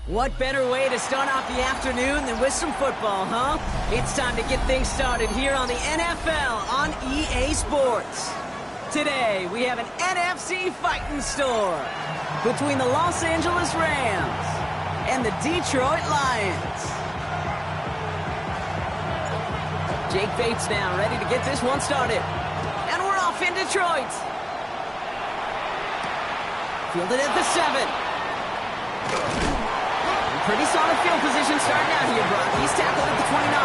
What better way to start off the afternoon than with some football, huh? It's time to get things started here on the NFL on EA Sports. Today, we have an NFC fighting store between the Los Angeles Rams and the Detroit Lions. Jake Bates now ready to get this one started. And we're off in Detroit. Fielded at the 7. Pretty solid field position starting out here, Brock. He's tackled at the 29.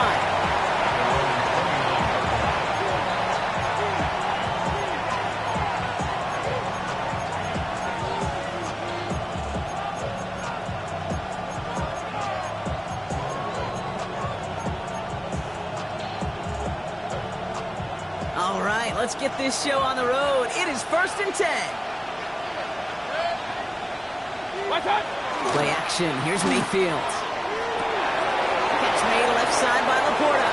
All right, let's get this show on the road. It is 1st and 10. Play action. Here's Mayfield. Catch made left side by Laporta.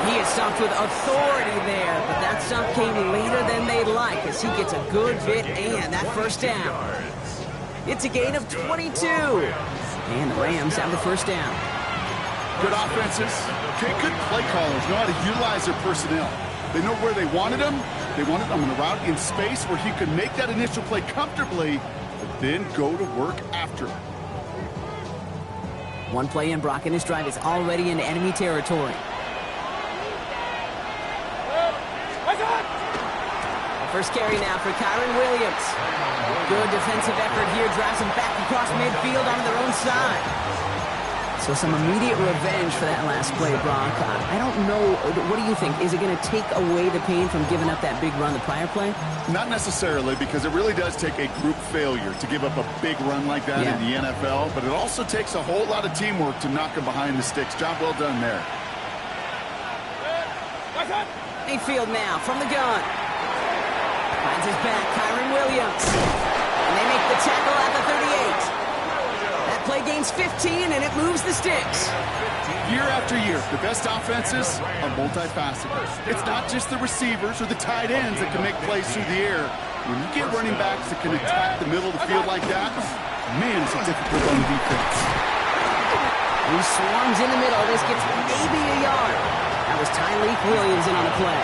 He is stopped with authority there, but that stop came later than they'd like as he gets a good bit and that first down. It's a gain of 22. And the Rams have the first down. Good offenses. Okay, good play callers know how to utilize their personnel. They know where they wanted them. They wanted them on the route in space where he could make that initial play comfortably, then go to work after. One play in, Brock, and his drive is already into enemy territory. First carry now for Kyron Williams. Good defensive effort here, drives him back across midfield onto their own side. So some immediate revenge for that last play, Brock. I don't know, what do you think? Is it going to take away the pain from giving up that big run the prior play? Not necessarily, because it really does take a group failure to give up a big run like that in the NFL, but it also takes a whole lot of teamwork to knock him behind the sticks. Job well done there. Mayfield now from the gun. Finds his back, Kyron Williams. And they make the tackle at the 38. That play gains 15, and it moves the sticks. Year after year, the best offenses are multifaceted. It's not just the receivers or the tight ends that can make plays through the air. When you get running backs that can attack the middle of the field like that, man, it's a difficult on defense. He swarms in the middle. This gets maybe a yard. That was Tyreek Williams in on the play.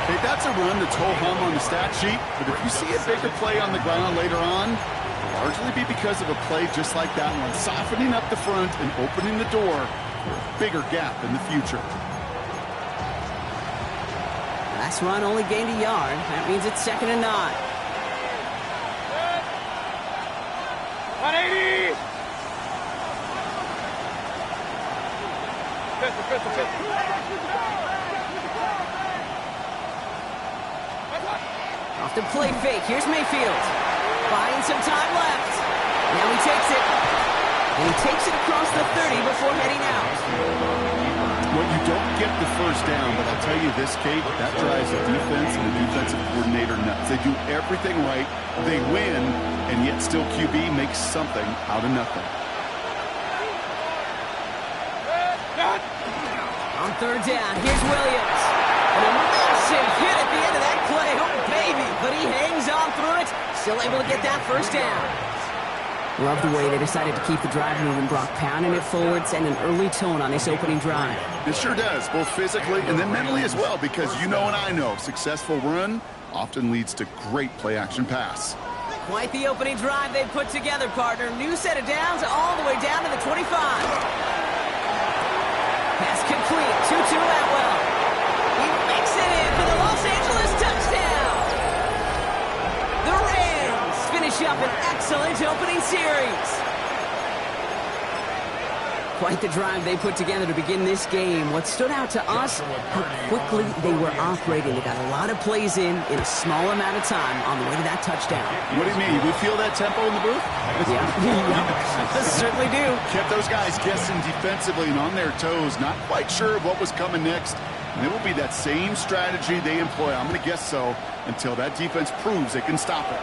Hey, that's a run that's ho-hum on the stat sheet, but if you see a bigger play on the ground later on, it'll largely be because of a play just like that one, softening up the front and opening the door for a bigger gap in the future. Last run only gained a yard. That means it's 2nd and 9. 180! Off the play fake. Here's Mayfield. Buying some time left. Now he takes it. And he takes it across the 30 before heading out. Well, you don't get the first down, but I'll tell you this, Kate, that drives the defense and the defensive coordinator nuts. They do everything right. They win, and yet still QB makes something out of nothing. On 3rd down, here's Williams. And a massive hit at the end of that play. Oh, baby. But he hangs on through it. Still able to get that first down. Love the way they decided to keep the drive moving, Brock, pounding it forward, sending an early tone on this opening drive. It sure does, both physically and then mentally as well, because you know and I know successful run often leads to great play-action pass. Quite the opening drive they put together, partner. New set of downs all the way down to the 25. Pass complete. 2-2 Atwell. He makes it in for the Los Angeles touchdown. The Rams finish up an excellent opening series. Quite the drive they put together to begin this game. What stood out to us, how quickly they were operating. They got a lot of plays in a small amount of time on the way to that touchdown. What do you mean? We feel that tempo in the booth? Yeah, certainly do. Kept those guys guessing defensively and on their toes, not quite sure of what was coming next. And it will be that same strategy they employ, I'm going to guess so, until that defense proves they can stop it.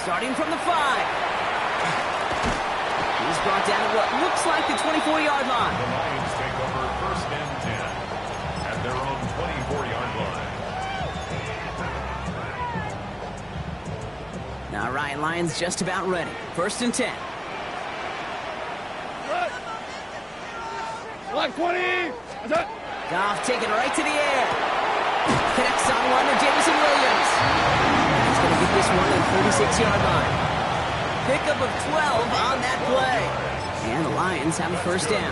Starting from the 5. He's brought down at what looks like the 24-yard line. The Lions take over first and 10 at their own 24-yard line. All right, Lions just about ready. First and 10. Like 20. Goff taking right to the air. Connects on one to Jameson Williams. He's going to get this one at the 46-yard line. Pickup of 12 on that play. And the Lions have a first down.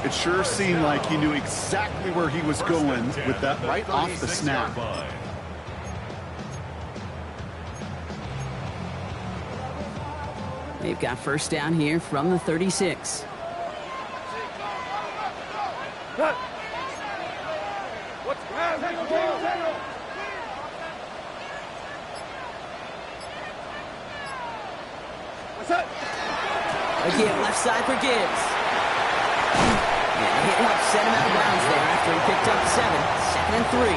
It sure seemed like he knew exactly where he was going with that right off the snap. They've got first down here from the 36. Again, left side for Gibbs. And the hit helped set him out of bounds there after he picked up 7. 2nd and 3.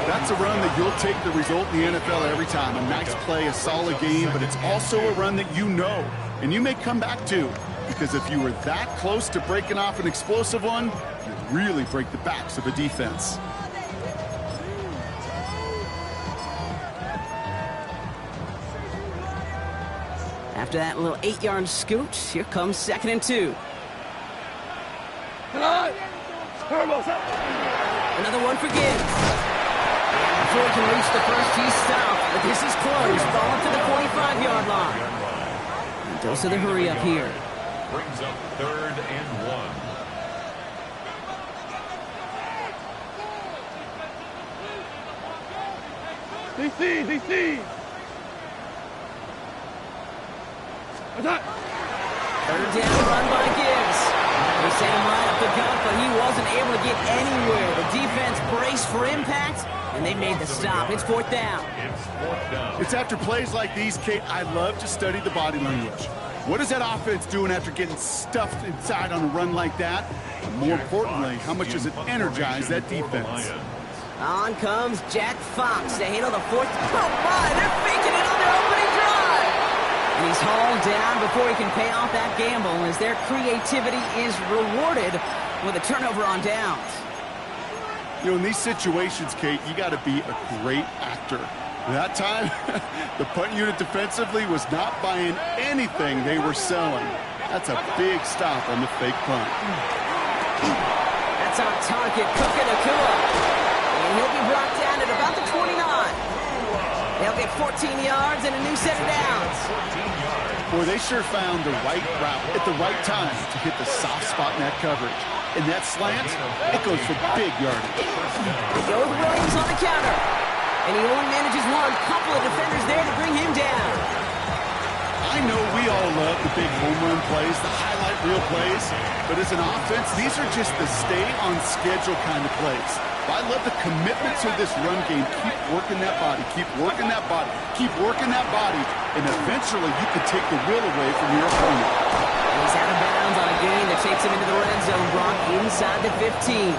That's a run that you'll take the result in the NFL every time. A nice play, a solid game, but it's also a run that you know, and you may come back to, because if you were that close to breaking off an explosive one, you'd really break the backs of a defense. After that little 8-yard scoot, here comes 2nd and 2. Another one for Gibbs. And before he can reach the first, he's stopped. But this is close. Ball up to the 45-yard line. And dose of the hurry up here. Brings up 3rd and 1. DC. Third down run by Gibbs. They sent him right up the gut, but he wasn't able to get anywhere. The defense braced for impact, and they made the stop. It's 4th down. It's after plays like these, Kate, I love to study the body language. What is that offense doing after getting stuffed inside on a run like that? And more importantly, how much does it energize that defense? On comes Jack Fox to handle the 4th. Oh, my, they're faking it on their opening drive. And he's hauled down before he can pay off that gamble as their creativity is rewarded with a turnover on downs. You know, in these situations, Kate, you got to be a great actor. That time, the punt unit defensively was not buying anything they were selling. That's a big stop on the fake punt. That's on target, Cook and Akua. And he'll be brought down at about the 29. They'll get 14 yards and a new set of downs. Boy, they sure found the right route at the right time to hit the soft spot in that coverage. And that slant, it goes for big yardage. They go with Williams on the counter. And he only manages one. Couple of defenders there to bring him down. I know we all love the big home run plays, the highlight reel plays, but as an offense, these are just the stay-on-schedule kind of plays. I love the commitment to this run game. Keep working that body, keep working that body, keep working that body, and eventually you can take the will away from your opponent. He's out of bounds on a gain that takes him into the red zone, Brock, inside the 15.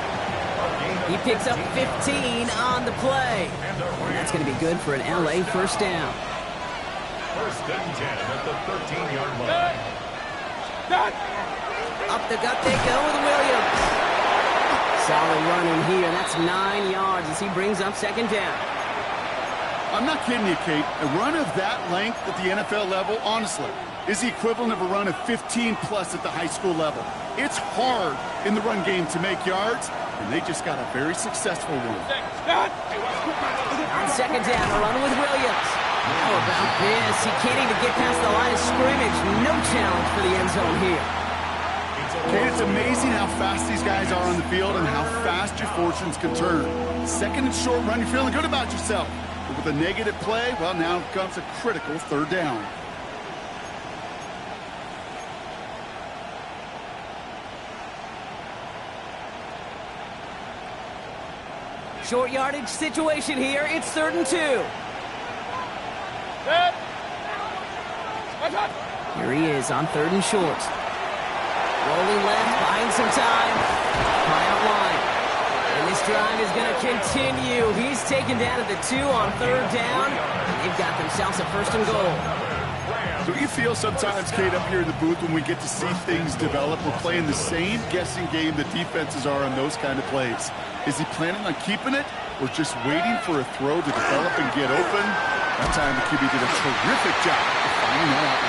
He picks up 15 on the play. And that's going to be good for an LA first down. First and 10 at the 13-yard line. Up the gut they go with Williams. Solid run in here. That's 9 yards as he brings up second down. I'm not kidding you, Kate. A run of that length at the NFL level, honestly, is the equivalent of a run of 15-plus at the high school level. It's hard in the run game to make yards, and they just got a very successful one. On second down, a run with Williams. How about this? He can't even get past the line of scrimmage. No challenge for the end zone here. Kate, it's amazing how fast these guys are on the field and how fast your fortunes can turn. Second and short run, you're feeling good about yourself. But with a negative play, well, now comes a critical third down. Short yardage situation here. It's 3rd and 2. Here he is on 3rd and short. Rolling left, buying some time. High out line. And this drive is going to continue. He's taken down at the 2 on 3rd down. And they've got themselves a 1st and goal. So you feel sometimes, Kate, up here in the booth when we get to see things develop, we're playing the same guessing game the defenses are on those kind of plays. Is he planning on keeping it or just waiting for a throw to develop and get open? That time the QB did a terrific job of finding that out.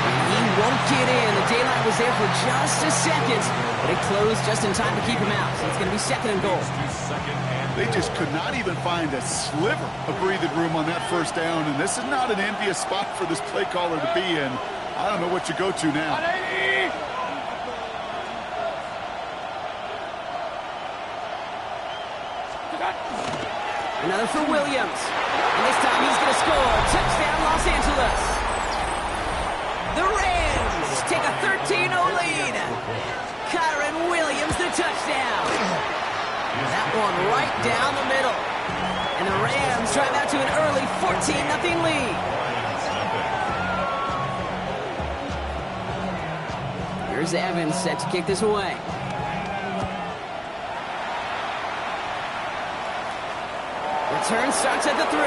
He won't get in. The daylight was there for just a second, but it closed just in time to keep him out. So it's going to be 2nd and goal. They just could not even find a sliver of breathing room on that 1st down, and this is not an envious spot for this play caller to be in. I don't know what you go to now. Another for Williams. And this time he's going to score. Touchdown, Los Angeles. The Rams take a 13-0 lead. Kyron Williams, the touchdown. That one right down the middle. And the Rams drive out to an early 14-0 lead. Here's Evans set to kick this away. Return starts at the 3.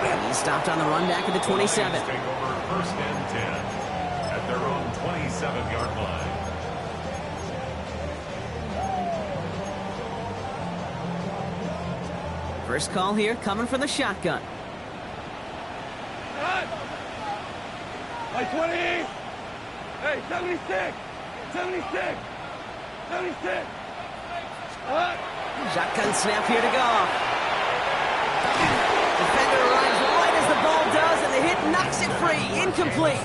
And he's stopped on the run back at the 27. Take over 1st and 10 at their own 27-yard line. First call here coming from the shotgun. Like 20. Hey, 76. 76. 76. Shotgun snap here to go. Defender arrives right as the ball does, and the hit knocks it free. Incomplete.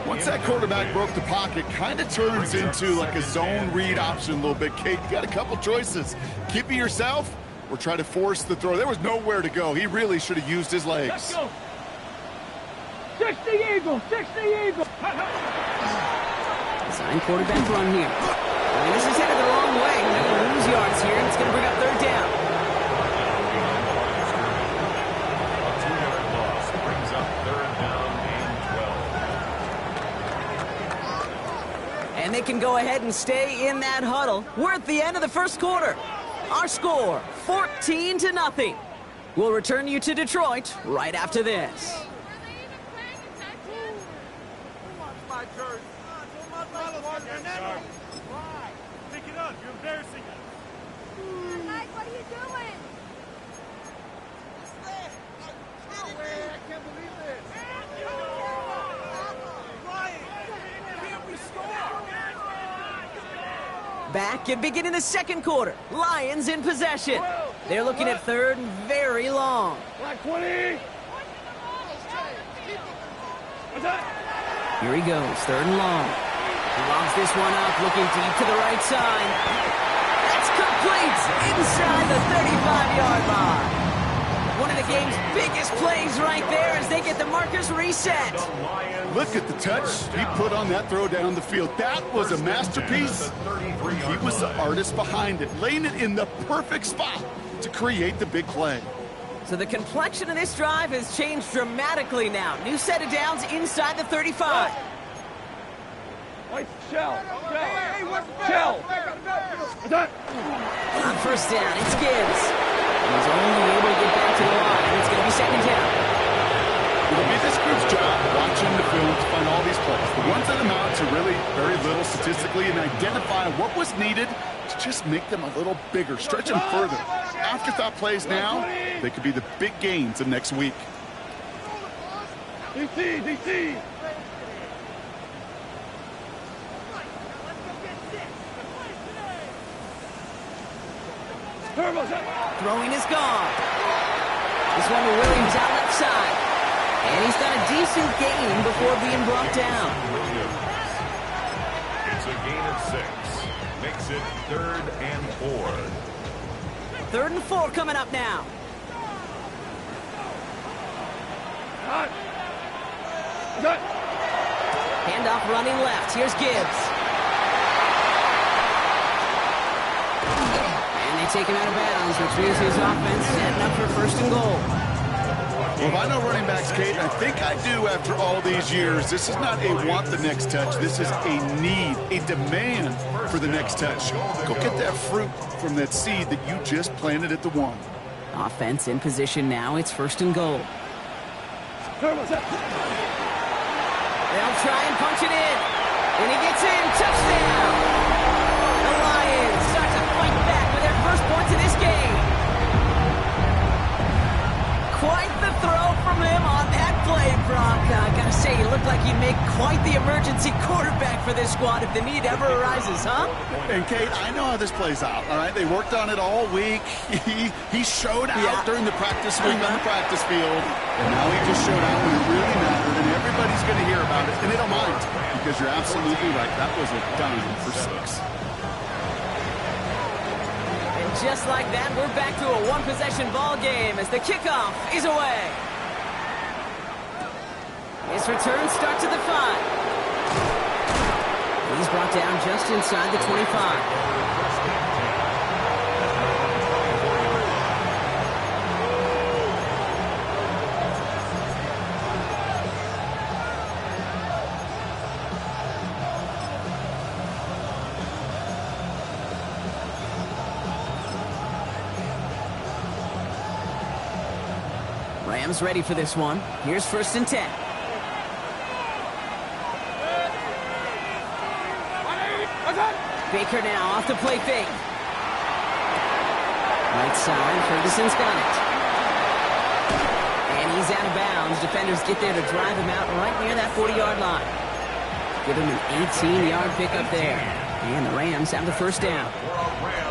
Once that quarterback broke the pocket, kind of turns into like a zone read option a little bit. Kate, you got a couple choices. Keep it yourself or try to force the throw. There was nowhere to go. He really should have used his legs. Let's go. 60 Eagles. 60 Eagles. Design quarterback run here. I mean, this is headed the wrong way. They're going to lose yards here, and it's going to bring up 3rd down. A 2-yard loss brings up 3rd down and 12. And they can go ahead and stay in that huddle. We're at the end of the 1st quarter. Our score, 14-0. We'll return you to Detroit right after this. Pick it up. You're embarrassing us. Mike, what are you doing? No way. I can't believe this. Can't we score? Back and beginning the 2nd quarter. Lions in possession. They're looking at 3rd and very long. Like 20. What's that? Here he goes, 3rd and long. He lobs this one up, looking deep to the right side. That's complete inside the 35-yard line. One of the game's biggest plays right there as they get the markers reset. Look at the touch he put on that throw down the field. That was a masterpiece. He was the artist behind it, laying it in the perfect spot to create the big play. So the complexion of this drive has changed dramatically now. New set of downs inside the 35. Wait, shell. Shell. What's that? On 1st down, it's Gibbs. He's only able to get back to the line. It's going to be 2nd down. It'll be this group's job watching the film to find all these plays, the ones that amount to really very little statistically, and identify what was needed to just make them a little bigger, stretch them further. Afterthought plays now, they could be the big gains of next week. DC! Throwing is gone. This one to Williams out left side. And he's done a decent gain before being brought down. It's a gain of 6. Makes it 3rd and 4. 3rd and 4 coming up now. Handoff running left. Here's Gibbs. And they take him out of bounds, which means his offense setting up for 1st and goal. Well, if I know running backs, Kate, I think I do after all these years. This is not a want the next touch. This is a need, a demand for the next touch. Go get that fruit from that seed that you just planted at the 1. Offense in position now. It's 1st and goal. They'll try and punch it in. And he gets in. Touchdown! The Lions start to fight back with their first points of this game. Quite the throw from him on that play, Brock. I gotta say, you look like you'd make quite the emergency quarterback for this squad if the need ever arises, huh? And Kate, I know how this plays out, all right? They worked on it all week. He showed out during the practice week on the practice field, and now he just showed out when it really mattered, and everybody's going to hear about it, and they don't mind, because you're absolutely right. That was a dime for 6. Just like that, we're back to a one-possession ball game as the kickoff is away. His return starts at the 5. He's brought down just inside the 25. Rams ready for this one. Here's 1st and 10. Baker now off the play fake. Right side, Ferguson's got it. And he's out of bounds. Defenders get there to drive him out right near that 40-yard line. Give him an 18-yard pickup there. And the Rams have the 1st down.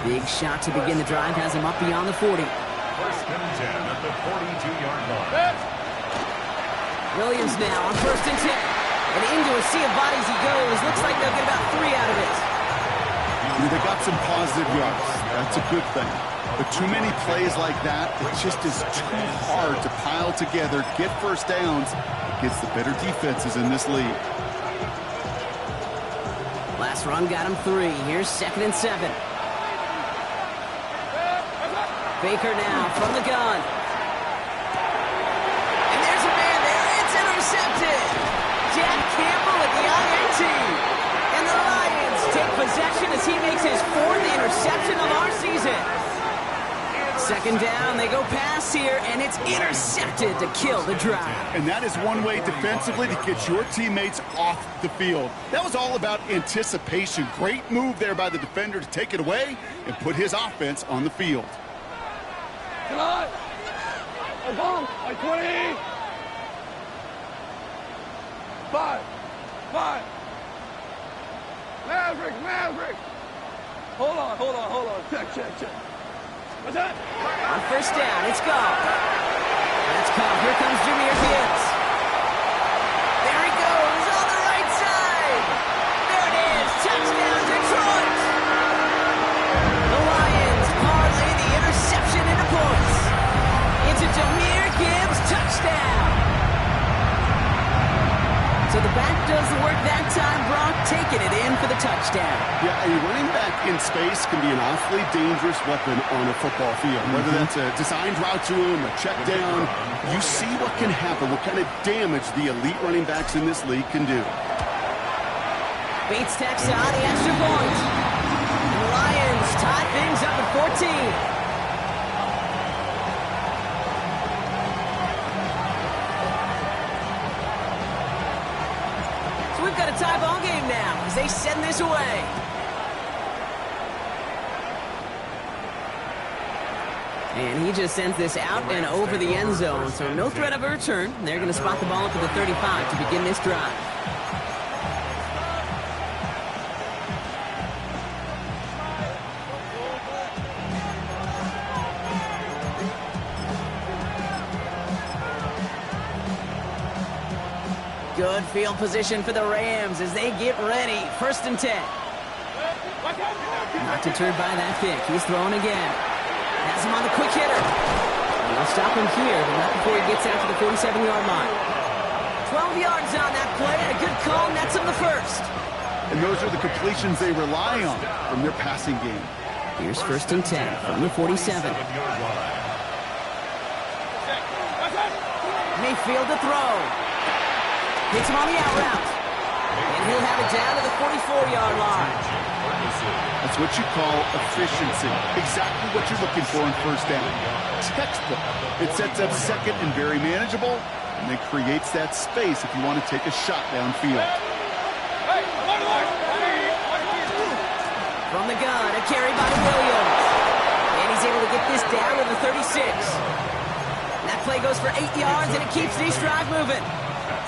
Big shot to begin the drive has him up beyond the 40. 1st and 10 at the 42-yard line. Williams now on 1st and 10. And into a sea of bodies he goes. Looks like they'll get about 3 out of it. They got some positive yards. That's a good thing. But too many plays like that, it just is too hard to pile together, get 1st downs against the better defenses in this league. Last run got him 3. Here's 2nd and 7. Baker now from the gun. And there's a man there. It's intercepted. Jack Campbell with the INT. And the Lions take possession as he makes his 4th interception of our season. 2nd down, they go pass here, and it's intercepted to kill the drive. And that is one way defensively to get your teammates off the field. That was all about anticipation. Great move there by the defender to take it away and put his offense on the field. Come on! I'm home! I'm 20! 5! Maverick! Hold on. Check. What's that? On 1st down, it's gone. That's caught. Here comes Jameer Gibbs. There he goes on the right side. There it is. Touchdown, Detroit. The Lions parlay the interception into points. It's a Jameer Gibbs touchdown. So the back does the work that time, Brock, taking it in for the touchdown. Yeah, a running back in space can be an awfully dangerous weapon on a football field. Whether that's a designed route to him, a check down, you see what can happen, what kind of damage the elite running backs in this league can do. Bates tacks on the extra point. And the Lions tie things up at 14. we've got a tie ball game now as they send this away. And he just sends this out and over the end zone, so no threat of a return. They're going to spot the ball up to the 35 to begin this drive. Good field position for the Rams as they get ready. 1st and 10. Not deterred by that pick. He's throwing again. Has him on the quick hitter. They'll stop him here, but not before he gets out to the 47-yard line. 12 yards on that play, and a good call, and that's on the 1st. And those are the completions they rely on from their passing game. Here's 1st and 10 from the 47. Mayfield to throw. Hits him on the out route. And he'll have it down to the 44-yard line. That's what you call efficiency. Exactly what you're looking for in 1st down. Textbook. It sets up 2nd and very manageable, and then creates that space if you want to take a shot downfield. From the gun, a carry by Williams. And he's able to get this down to the 36. And that play goes for 8 yards, and it keeps this drive moving.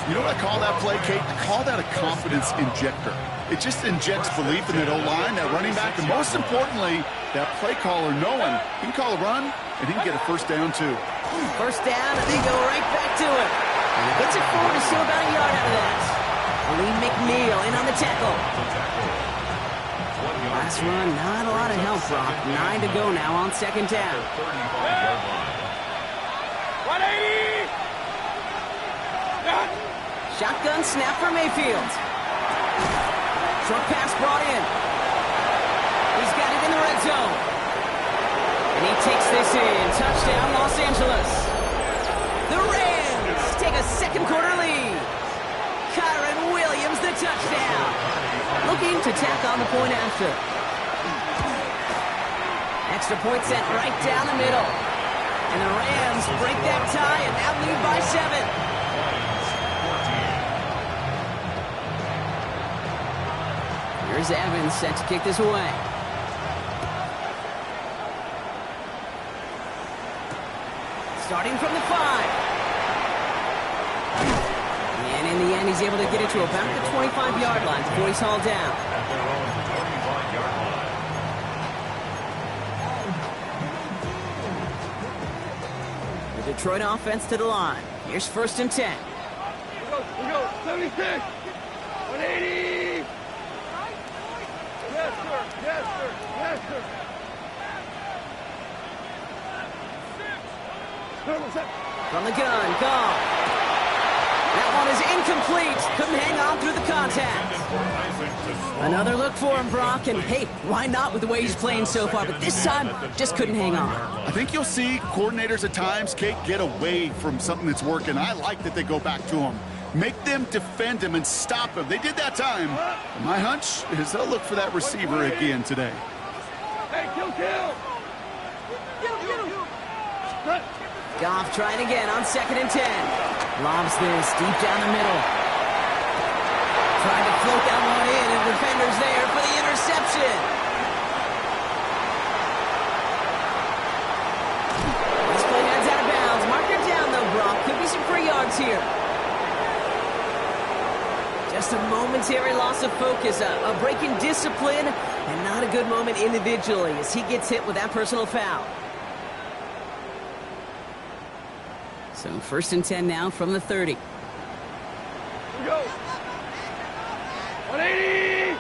You know what I call that play, Kate? I call that a confidence injector. It just injects belief in that O-line, that running back, and most importantly, that play caller knowing he can call a run, and he can get a 1st down, too. 1st down, and they go right back to it. And he gets it forward, still about a yard out of that. Lee McNeil in on the tackle. Last run, not a lot of help, Brock. 9 to go now on 2nd down. 180! Shotgun snap for Mayfield. Short pass brought in. He's got it in the red zone. And he takes this in. Touchdown, Los Angeles. The Rams take a 2nd quarter lead. Kyron Williams, the touchdown. Looking to tack on the point after. Extra point sent right down the middle. And the Rams break that tie and now lead by 7. Here's Evans set to kick this away. Starting from the 5. And in the end, he's able to get it to about the 25-yard line before he's hauled down. The Detroit offense to the line. Here's 1st and 10. We go, 76! 180! Yes, sir. Yes, sir. Yes, sir. From the gun, gone. That one is incomplete. Couldn't hang on through the contact. Another look for him, Brock. And hey, why not with the way he's playing so far? But this time, just couldn't hang on. I think you'll see coordinators at times, Kate, get away from something that's working. I like that they go back to him. Make them defend him and stop him. They did that time. My hunch is they'll look for that receiver again today. Hey, kill! Goff trying again on 2nd and 10. Lobs this deep down the middle. Trying to float that one in, and defenders there for the interception. This play heads out of bounds. Mark it down, though, Brock. Could be some free yards here. Just a momentary loss of focus, a break in discipline, and not a good moment individually as he gets hit with that personal foul. So 1st and 10 now from the 30. We go! 180!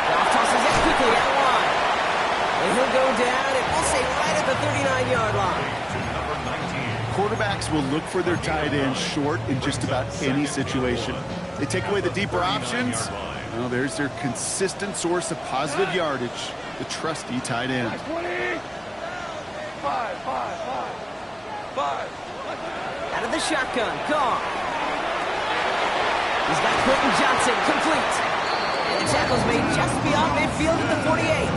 Goff tosses it quickly out wide. And he'll go down, and we'll say right at the 39-yard line. Quarterbacks will look for their tight end short in just about any situation. They take away the deeper options. Well, there's their consistent source of positive yardage, the trusty tight end. 20! 5. Out of the shotgun, gone. He's got Quentin Johnson complete. And the tackle's made just beyond midfield at the 48.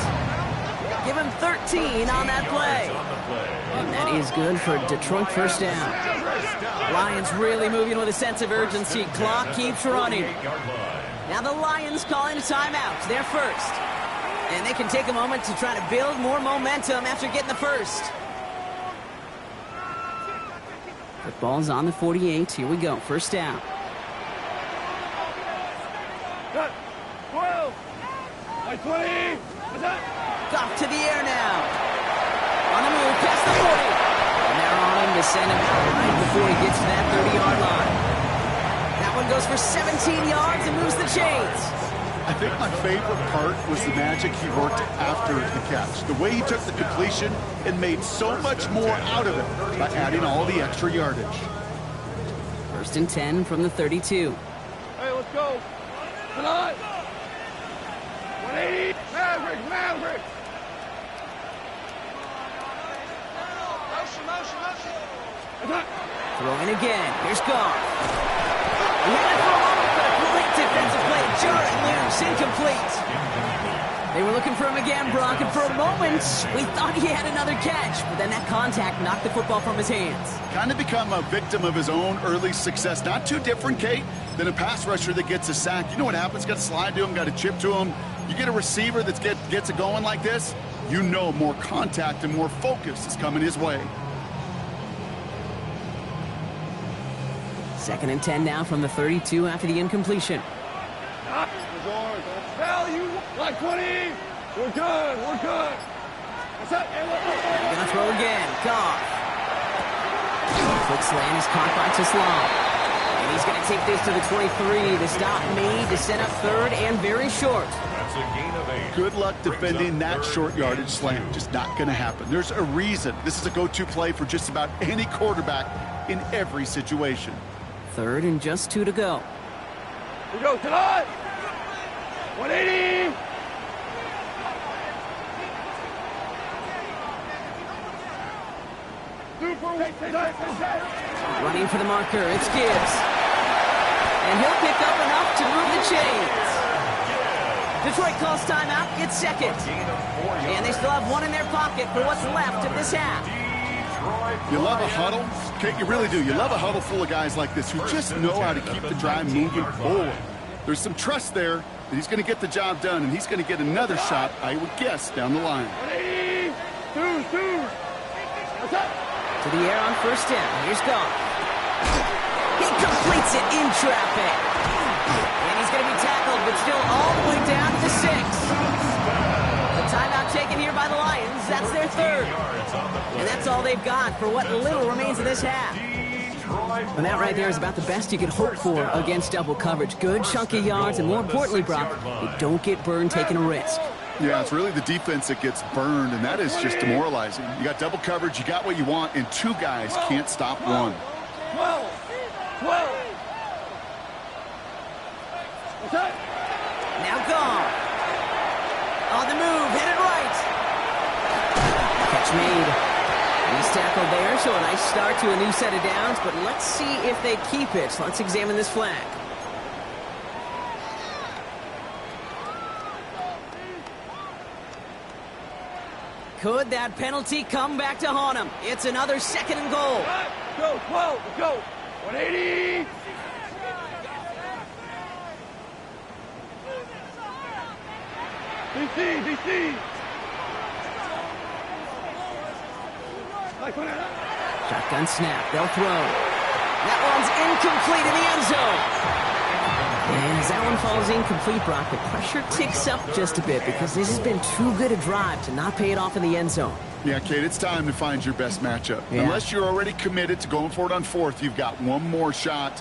Give him 13 on that play. And that is good for a Detroit first down. Lions really moving with a sense of urgency. Clock keeps running. Now the Lions calling a timeout. They're first. And they can take a moment to try to build more momentum after getting the first. Football's on the 48. Here we go. First down. 12. 20. Goff to the air now. On the move, past the 40. And they're on him to send him out right before he gets to that 30-yard line. That one goes for 17 yards and moves the chains. I think my favorite part was the magic he worked after the catch. The way he took the completion and made so much more out of it by adding all the extra yardage. First and 10 from the 32. Hey, let's go. Tonight. 180. Maverick. Throwing again. Here's Goff. He had it for a moment, but a great defensive play. Jarring loose, incomplete. They were looking for him again, Brock, and for a moment, we thought he had another catch, but then that contact knocked the football from his hands. Kind of become a victim of his own early success. Not too different, Kate, than a pass rusher that gets a sack. You know what happens? Got to slide to him, got to chip to him. You get a receiver that gets it going like this, you know more contact and more focus is coming his way. Second and 10 now from the 32 after the incompletion. Value. Like 20. We're good. What's up? They're going to throw again. Goff. Quick slant is caught by Teslam. And he's going to take this to the 23. The stop made to set up third and very short. That's a gain of 8. Good luck defending that short yardage slant. Just not going to happen. There's a reason. This is a go-to play for just about any quarterback in every situation. Third and just 2 to go. We go tonight. 180. Running for the marker, it's Gibbs. And he'll pick up enough to move the chains. Detroit calls timeout, it's second. And they still have one in their pocket for what's left of this half. You love a huddle? Kate, you really do. You love a huddle full of guys like this who just know how to keep the drive moving forward. There's some trust there that he's going to get the job done, and he's going to get another shot, I would guess, down the line. 2. What's up? To the air on first down. Here's Goff. He completes it in traffic. And he's going to be tackled, but still all the way down to the 6. The timeout taken here by the Lions. That's their third. And that's all they've got for what little remains of this half. And that right there is about the best you could hope for against double coverage. Good chunky yards, and more importantly, Brock, you don't get burned taking a risk. Yeah, it's really the defense that gets burned, and that is just demoralizing. You got double coverage, you got what you want, and 2 guys can't stop one. 12. What's up? Now gone. On the move, headed right. Catch made. He's tackled there, so a nice start to a new set of downs, but let's see if they keep it. Let's examine this flag. Could that penalty come back to haunt him? It's another second and goal. Go, 12, let's go. 180. DC. Shotgun snap, they'll throw. That one's incomplete in the end zone. And as that one falls incomplete, Brock, the pressure ticks up just a bit because this has been too good a drive to not pay it off in the end zone. Yeah, Kate, it's time to find your best matchup. Yeah. Unless you're already committed to going for it on fourth, you've got one more shot.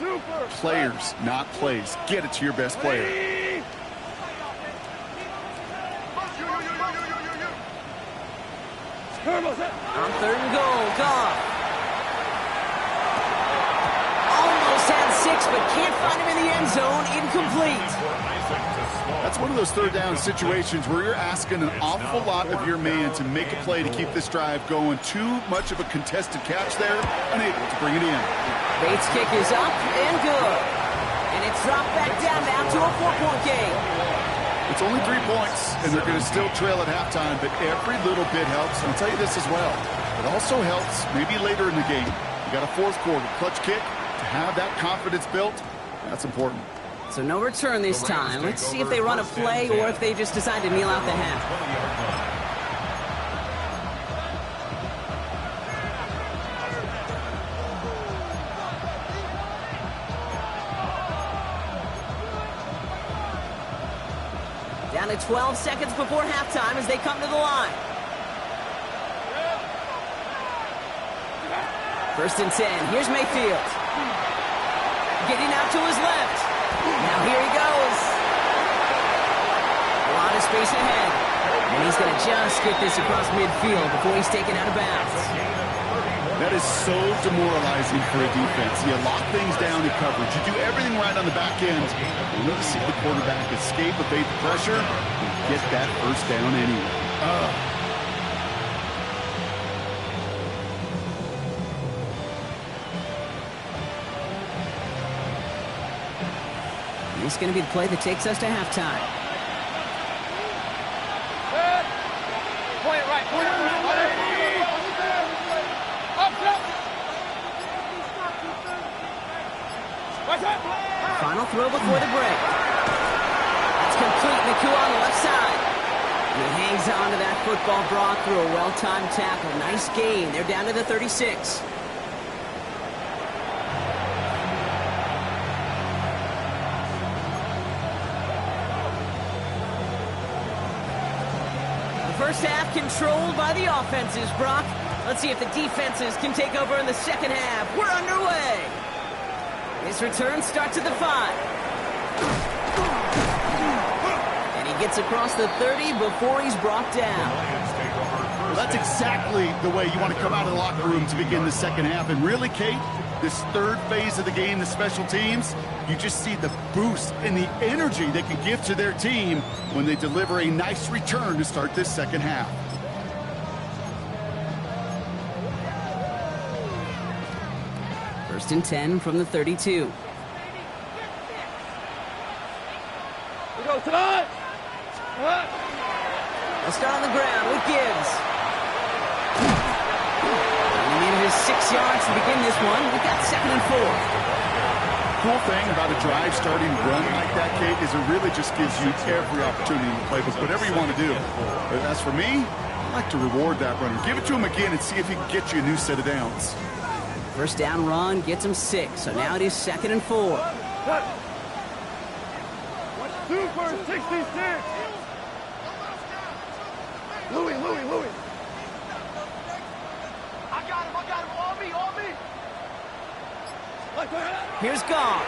Players, not plays. Get it to your best player. On third and goal, Goff. Almost had 6, but can't find him in the end zone. Incomplete. That's one of those third down situations where you're asking an awful lot of your man to make a play to keep this drive going. Too much of a contested catch there, unable to bring it in. Bates' kick is up and good. And it's dropped back down now to a 4-point game. It's only 3 points, and they're going to still trail at halftime, but every little bit helps. And I'll tell you this as well. It also helps maybe later in the game. You got a fourth quarter clutch kick to have that confidence built. That's important. So no return this time. Let's see if they run a play or if they just decide to kneel out the half. Down to 12 seconds before halftime as they come to the line. First and 10. Here's Mayfield. Getting out to his left. Now here he goes. A lot of space ahead. And he's going to just get this across midfield before he's taken out of bounds. That is so demoralizing for a defense. You lock things down in coverage. You do everything right on the back end. You need to see the quarterback escape, evade the pressure, and get that first down anyway. This is going to be the play that takes us to halftime. Point it right. Point it right. Final throw before the break. That's complete. McCool on the left side. And he hangs on to that football brought through a well-timed tackle. Nice gain. They're down to the 36. The first half controlled by the offenses, Brock. Let's see if the defenses can take over in the second half. We're underway. His return starts at the 5. And he gets across the 30 before he's brought down. Well, that's exactly the way you want to come out of the locker room to begin the second half. And really, Kate, this third phase of the game, the special teams, you just see the boost and the energy they can give to their team when they deliver a nice return to start this second half. First and 10 from the 32. We go tonight. They'll start on the ground with Gibbs. He needed his 6 yards to begin this one. We got 2nd and 4. Cool thing about a drive starting run like that, Kate, is it really just gives you every opportunity in the playbook, whatever you want to do. But as for me, I like to reward that runner. Give it to him again and see if he can get you a new set of downs. First down run gets him 6. So now it is 2nd and 4. Super 66. Louis. I got him. On me. Here's Goff.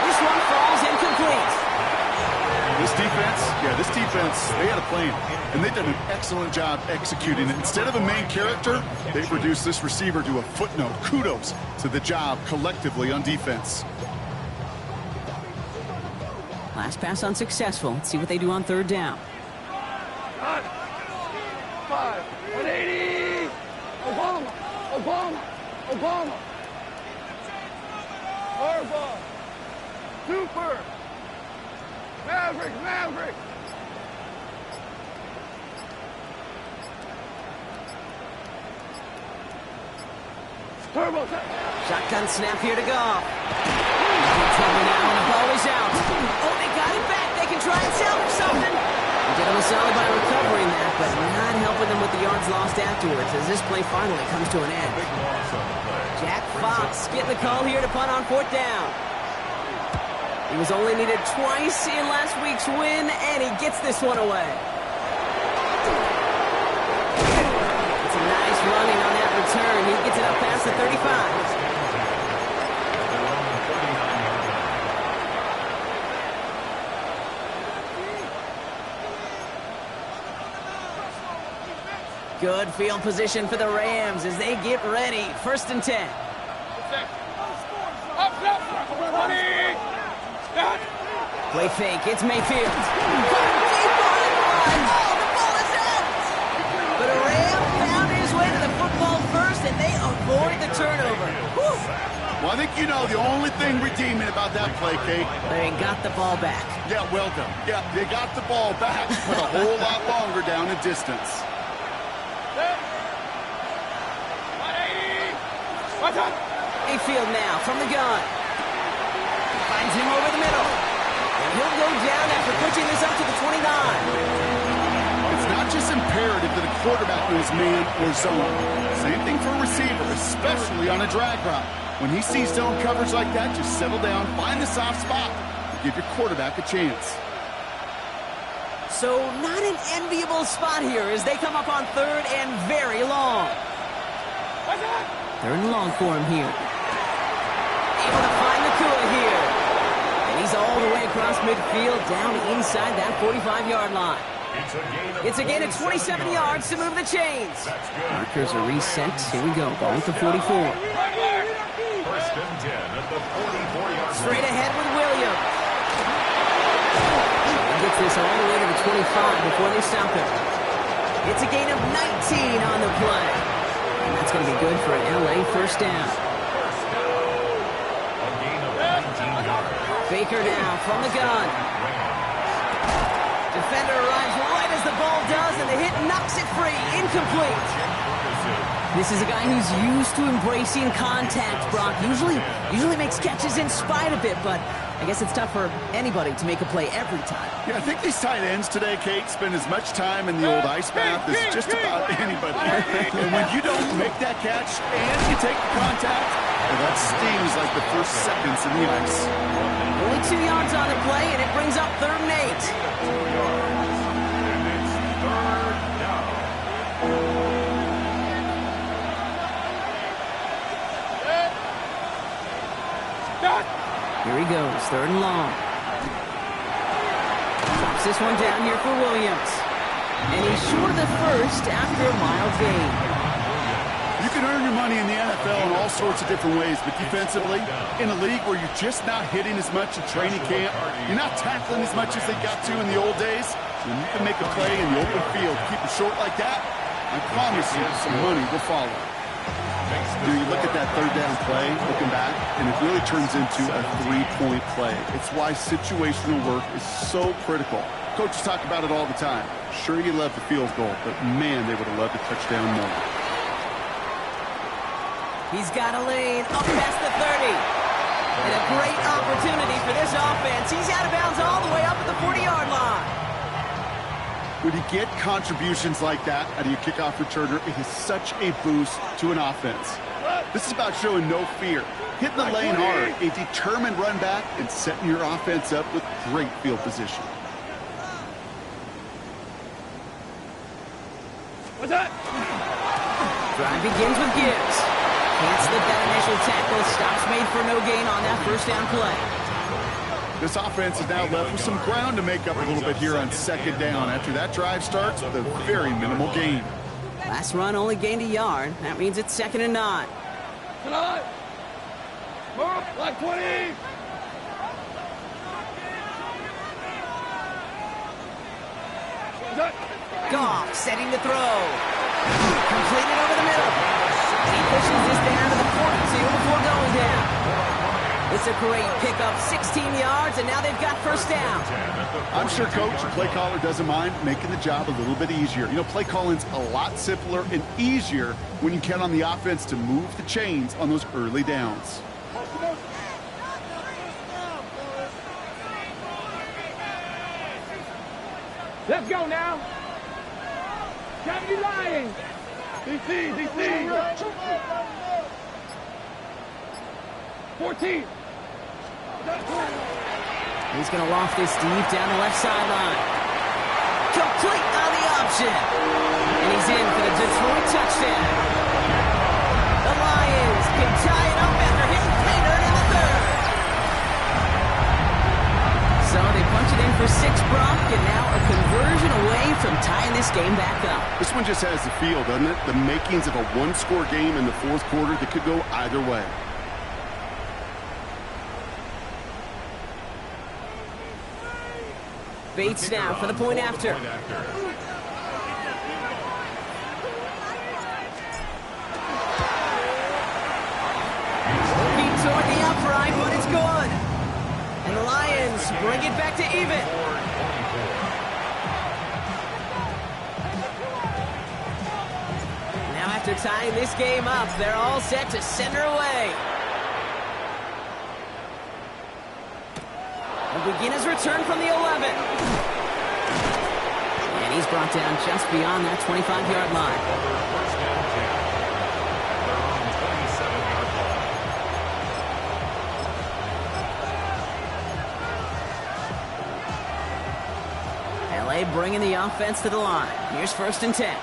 This one falls incomplete. This defense, they had a plan, and they've done an excellent job executing it. Instead of a main character, they've reduced this receiver to a footnote. Kudos to the job collectively on defense. Last pass unsuccessful. Let's see what they do on 3rd down. 5, 180. Obama. Harbaugh. Super. Maverick. Turbo. Shotgun snap here to Goff. Trouble now, and the ball is out. Oh, they got it back. They can try and salvage something. They did him a solid by recovering that, but not helping them with the yards lost afterwards as this play finally comes to an end. Jack Fox getting the call here to punt on 4th down. He was only needed twice in last week's win, and he gets this one away. It's a nice running on that return. He gets it up past the 35. Good field position for the Rams as they get ready. 1st and 10. Play fake. It's Mayfield. Deep on the line. Oh, the ball is out. But a Ram found his way to the football first, and they avoid the turnover. Whew. Well, I think you know the only thing redeeming about that play, Kate. They got the ball back. Yeah, well done. Yeah, they got the ball back, but a whole lot longer down in distance. 180. Watch out. Mayfield now from the gun. Finds him over the middle. And he'll go down after pushing this up to the 29. It's not just imperative that a quarterback knows man or zone. Same thing for a receiver, especially on a drag route. When he sees zone coverage like that, just settle down, find the soft spot, and give your quarterback a chance. So not an enviable spot here as they come up on third and very long. Third and long for him here. Able to find the Kua here. And he's all the way across midfield down inside that 45-yard line. It's a gain of 27 yards to move the chains. Markers are reset. Here we go. Ball at the 44. First and 10 at the 44-yard line. Straight ahead with Williams. He gets this all the way to the 25 before they stop him. It's a gain of 19 on the play. And that's going to be good for an LA first down. A gain of 19 yards. Baker now from the gun. Defender arrives right as the ball does, and the hit knocks it free. Incomplete. This is a guy who's used to embracing contact, Brock. Usually makes catches in spite of it, but I guess it's tough for anybody to make a play every time. Yeah, I think these tight ends today, Kate, spend as much time in the old ice bath as just about anybody. And when you don't make that catch and you take the contact, well, that stings like the first seconds in the ice. Only 2 yards on the play, and it brings up third and 8. 2 yards. And it's third down. Here he goes, third and long. Drops this one down here for Williams. And he's short of the first after a mild gain. You can earn your money in the NFL in all sorts of different ways, but defensively, in a league where you're just not hitting as much in training camp, you're not tackling as much as they got to in the old days, when you can make a play in the open field, keep it short like that, I promise you some money will follow. You look at that third down play, looking back, and it really turns into a three-point play. It's why situational work is so critical. Coaches talk about it all the time. Sure, you love the field goal, but man, they would have loved a touchdown more. He's got a lane up past the 30. And a great opportunity for this offense. He's out of bounds all the way up at the 40-yard line. When you get contributions like that out of your kickoff returner, it is such a boost to an offense. This is about showing no fear, hitting the lane hard, a determined run back, and setting your offense up with great field position. What's that? Drive begins with Gibbs. Can't slip that initial tackle. Stops made for no gain on that first down play. This offense is now left with some ground to make up a little bit here on second down after that drive starts with a very minimal gain. Last run only gained a yard. That means it's 2nd and 9. Tonight. Move, like 20. Goff setting the throw. Completed over the middle. And he pushes this down to the 42 before going down. It's a great pickup, 16 yards, and now they've got first down. I'm sure Coach, the play caller, doesn't mind making the job a little bit easier. You know, play calling's a lot simpler and easier when you count on the offense to move the chains on those early downs. Let's go now. Can't be lying. DC. 14. He's going to loft this deep down the left sideline. Complete on the option. And he's in for the Detroit touchdown. The Lions can tie it up after hitting Painter in the third. So they punch it in for 6, Brock, and now a conversion away from tying this game back up. This one just has the feel, doesn't it? The makings of a one-score game in the fourth quarter that could go either way. Bates now for the point after. Looking toward get back to even. Now after tying this game up, they're all set to send her away. The beginner's return from the 11. And he's brought down just beyond that 25-yard line. First down 10. Their own 27-yard line. L.A. bringing the offense to the line. Here's first and 10.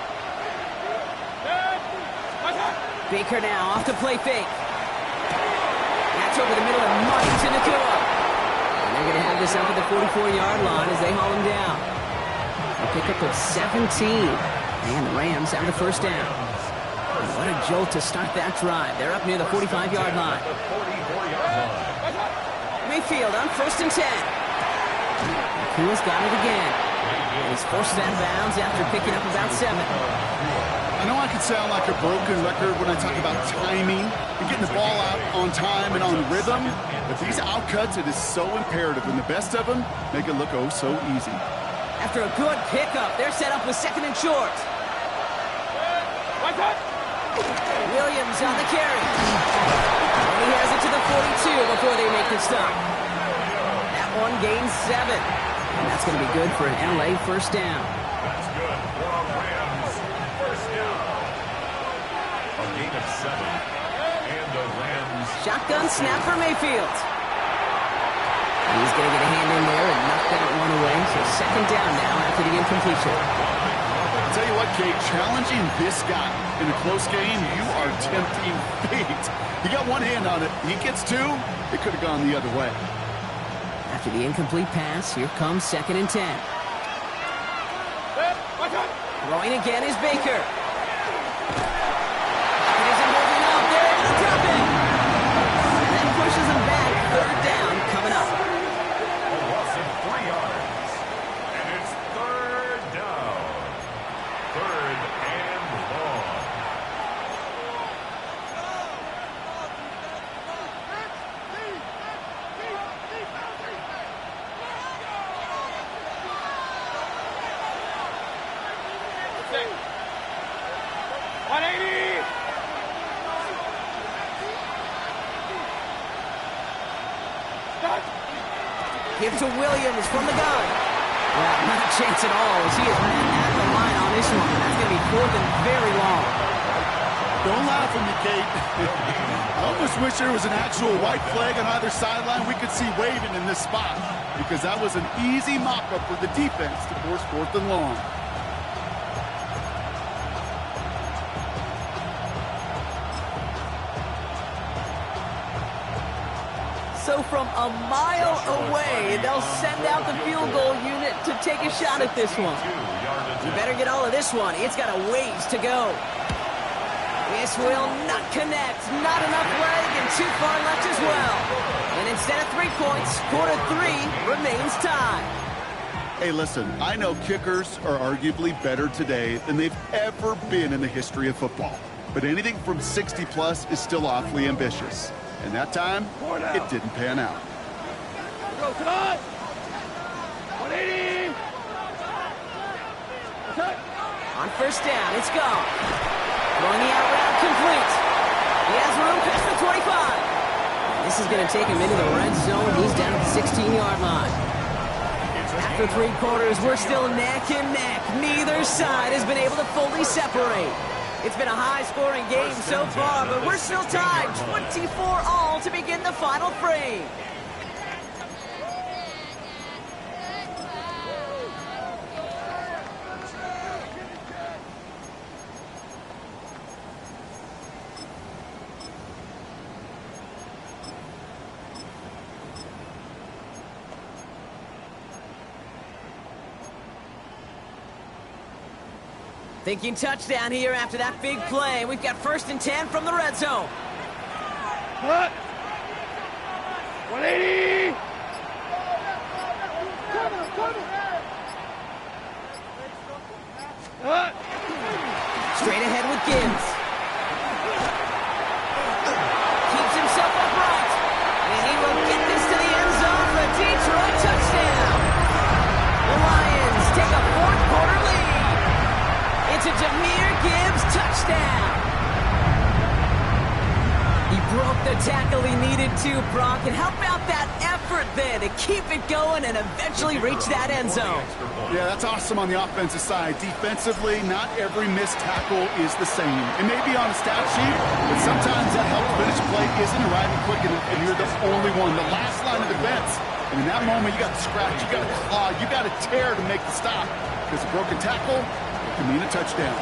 Baker now off to play fake. That's over the middle and money to Nakua. And they're going to have this up at the 44-yard line as they haul him down. A pickup of 17. And the Rams have the first down. And what a jolt to start that drive. They're up near the 45-yard line. Mayfield on first and 10. Nakua's got it again. And he's forced out of bounds after picking up about 7. I know I can sound like a broken record when I talk about timing and getting the ball out on time and on rhythm, but these outcuts, it is so imperative, and the best of them make it look oh so easy. After a good pickup, they're set up with second and short. Williams on the carry. And he has it to the 42 before they make the stop. That one gains 7. And that's going to be good for an L.A. first down. That's good for a Rams first down. A gain of 7. And the Rams. Shotgun snap for Mayfield. He's going to get a hand in there and knock that one away. So second down now after the incompletion. I'll tell you what, Kate, challenging this guy in a close game, you are tempting fate. He got one hand on it. He gets 2. It could have gone the other way. After the incomplete pass, here comes second and 10. Throwing again is Baker. It isn't moving up. They're able to drop it. And that pushes him back. Third down coming up. A loss of 3 yards. And it's third down. Third and long. Give to Williams from the gun. Well, not a chance at all as he is right at the line on this one. That's going to be fourth and very long. Don't laugh at me, Kate. I almost wish there was an actual white flag on either sideline we could see waving in this spot, because that was an easy mock-up for the defense to force fourth and long. So from a mile away, they'll send out the field goal unit to take a shot at this one. You better get all of this one. It's got a ways to go. This will not connect. Not enough leg and too far left as well. And instead of 3 points, quarter 3 remains tied. Hey, listen, I know kickers are arguably better today than they've ever been in the history of football. But anything from 60-plus is still awfully ambitious. And that time, it didn't pan out. Go, cut! 180! Cut! On first down, it's gone. Throwing the out route complete. He has room past the 25. This is going to take him into the red zone. He's down at the 16-yard line. After 3 quarters, we're still neck and neck. Neither side has been able to fully separate. It's been a high-scoring game so far, but we're still tied 24-all to begin the final frame. Thinking touchdown here after that big play. We've got first and 10 from the red zone. Cut! 180! Cut! Straight ahead with Gibbs. Keeps himself upright. And he will get this to the end zone for a Detroit touchdown. the tackle he needed to, Brock. And how about that effort there to keep it going and eventually reach that end zone? Yeah, that's awesome on the offensive side. Defensively, not every missed tackle is the same. It may be on a stat sheet, but sometimes that help finish play isn't arriving quick enough, and you're the only one, the last line of defense. And in that moment, you got to scratch, you got to claw, you got to tear to make the stop. Because a broken tackle can mean a touchdown.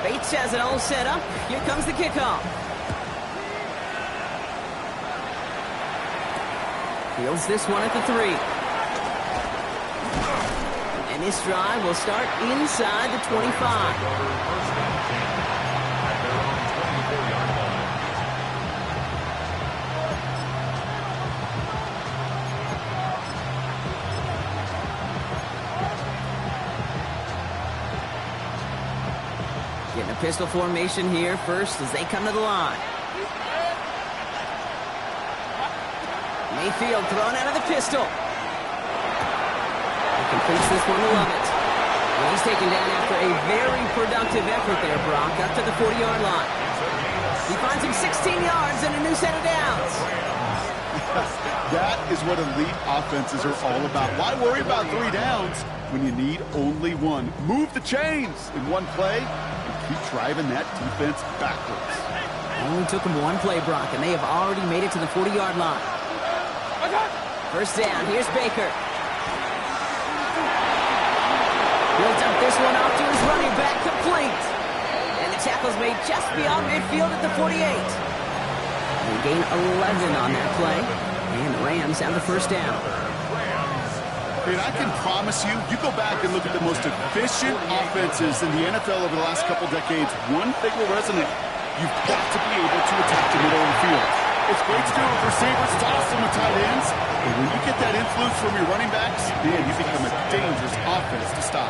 Bates has it all set up. Here comes the kickoff. Fields this one at the 3. And this drive will start inside the 25. Getting a pistol formation here first as they come to the line. Mayfield thrown out of the pistol. He completes this one to Lovett. And he's taken down after a very productive effort there, Brock, up to the 40-yard line. He finds him 16 yards and a new set of downs. That is what elite offenses are all about. Why worry about 3 downs when you need only 1? Move the chains in one play and keep driving that defense backwards. Only took him 1 play, Brock, and they have already made it to the 40-yard line. First down, here's Baker. He'll dump this one off to his running back, complete. And the tackle's made just beyond midfield at the 48. They gain 11 on that play. And the Rams have the first down. And I can promise you, you go back and look at the most efficient offenses in the NFL over the last couple decades, one thing will resonate. You've got to be able to attack the middle of the field. It's great to do it with receivers, it's awesome with tight ends, but when you get that influence from your running backs, man, you become a dangerous offense to stop.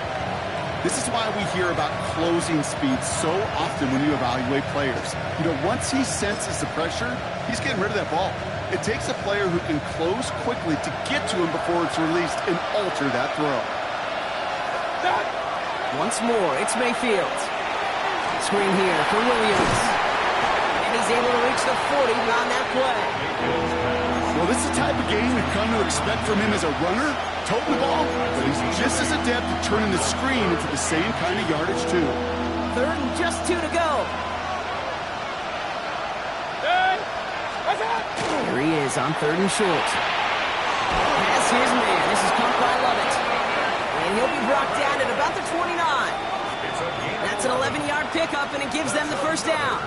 This is why we hear about closing speed so often when you evaluate players. You know, once he senses the pressure, he's getting rid of that ball. It takes a player who can close quickly to get to him before it's released and alter that throw. Once more, it's Mayfield. Screen here for Williams. And he's able to reach the 40 on that play. Well, this is the type of game we've come to expect from him as a runner, toting the ball, but he's just as adept at turning the screen into the same kind of yardage, too. 3rd and just 2 to go. Here he is on 3rd and short. Pass, here's man. This is caught by Lovett. And he'll be brought down at about the 29. That's an 11-yard pickup, and it gives them the first down.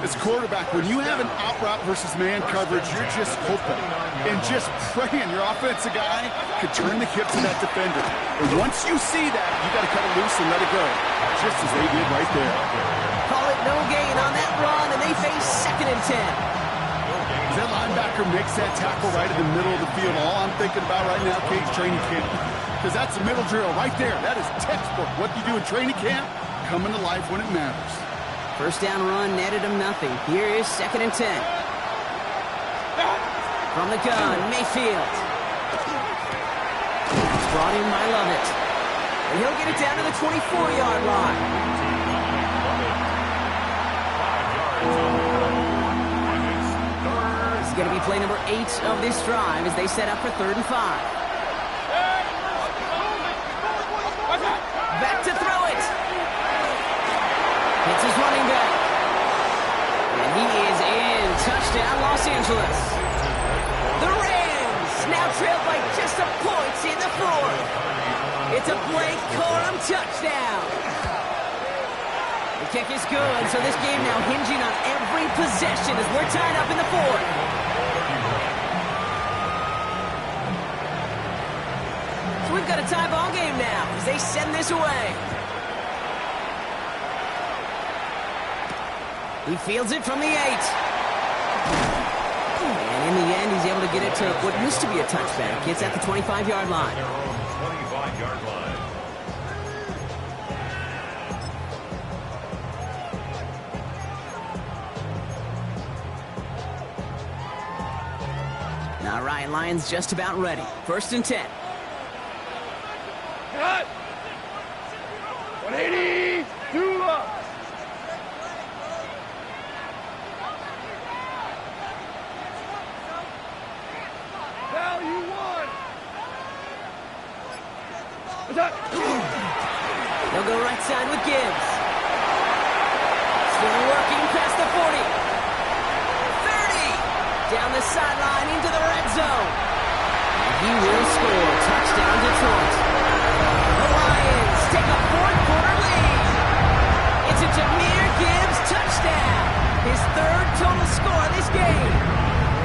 As quarterback, when you have an out route versus man coverage, you're just hoping and just praying your offensive guy could turn the hips of that defender. And once you see that, you got to cut it loose and let it go, just as they did right there. Call it no gain on that run, and they face 2nd and 10. As that linebacker makes that tackle right in the middle of the field, all I'm thinking about right now, Kate's training camp, because that's the middle drill right there. That is textbook. What you do in training camp, coming to life when it matters. First down run netted him nothing. Here is 2nd and 10. From the gun, Mayfield. It's brought in by Lovett. And he'll get it down to the 24-yard line. This is going to be play number 8 of this drive as they set up for 3rd and 5. Back to throw it. Hits his running back. And he is in. Touchdown, Los Angeles. The Rams now trail by just a point in the 4th. It's a Blake Corum touchdown. The kick is good, so this game now hinging on every possession as we're tied up in the 4th. So we've got a tie ball game now as they send this away. He fields it from the 8. And in the end, he's able to get it to what used to be a touchback. It's at the 25-yard line. Their own 25-yard line. All right, Lions just about ready. 1st and 10. Cut! 180! 2 up! right side with Gibbs. Still working past the 40. 30. Down the sideline into the red zone. And he will score. Touchdown Detroit. The Lions take a fourth-quarter lead. It's a Jahmyr Gibbs touchdown. His third total score this game.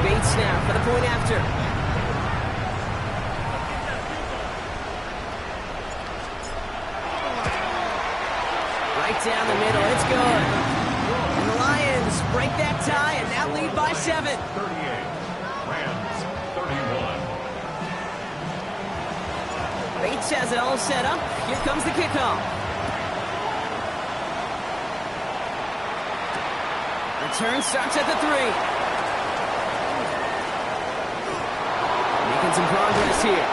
Bates now for the point after. Right down the middle, it's good. And the Lions break that tie and now lead by 7. 38. Rams 31. Bates has it all set up. Here comes the kickoff. Return starts at the 3. Making some progress here.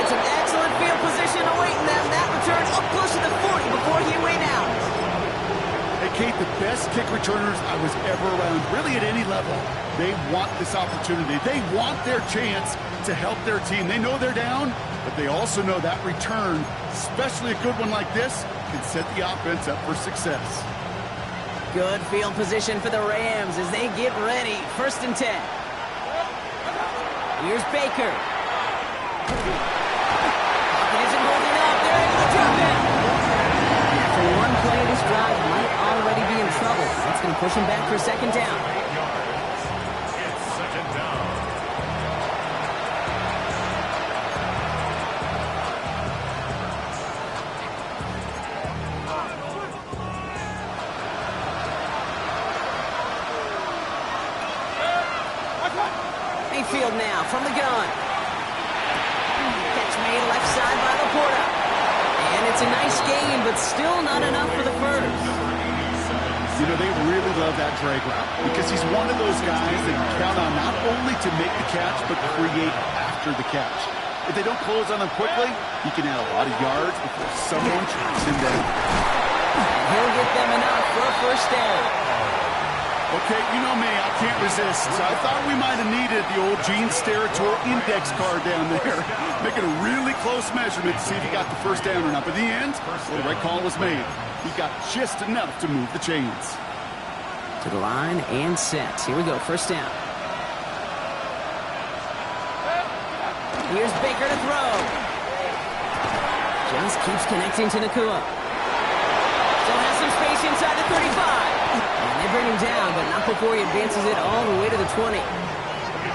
It's an excellent field position awaiting them. That return up close to the 40 before he went out. Hey, Kate, the best kick returners I was ever around, really at any level, they want this opportunity. They want their chance to help their team. They know they're down, but they also know that return, especially a good one like this, can set the offense up for success. Good field position for the Rams as they get ready. 1st and 10. Here's Baker. Pocket isn't holding up. They're able to drop it. After one play, this drive might already be in trouble. That's going to push him back for 2nd down. 8 yards. It's 2nd down. Mayfield now from the gun. Catch made left side by Laporta. And it's a nice gain, but still not enough for the first. You know, they really love that drag route because he's one of those guys that you count on not only to make the catch, but create after the catch. If they don't close on him quickly, he can add a lot of yards before someone tracks him down. And he'll get them enough for a 1st down. Okay, you know me, I can't resist. So I thought we might have needed the old Gene Steratore index card down there. Making a really close measurement to see if he got the 1st down or not. But in the end, well, the right call was made. He got just enough to move the chains. To the line and set. Here we go, 1st down. Here's Baker to throw. Just keeps connecting to Nakua. Still has some space inside the 35. And they bring him down, but not before he advances it all the way to the 20.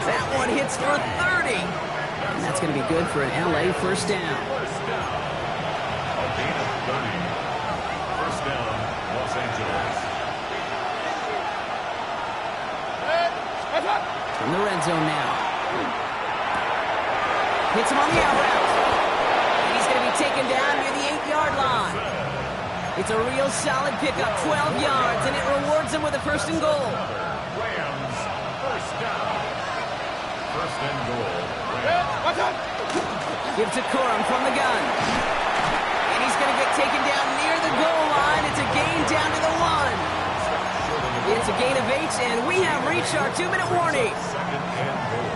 That one hits for 30. And that's going to be good for an LA 1st down. First down. A gain of 30. 1st down, Los Angeles. From the red zone now. Hits him on the out route. And he's going to be taken down near the 8-yard line. It's a real solid pickup, 12 yards, and it rewards him with a 1st and goal. Rams 1st down. 1st and goal. Rams. Give to Corum from the gun. And he's going to get taken down near the goal line. It's a gain down to the 1. It's a gain of 8, and we have reached our 2-minute warning. 2nd and goal.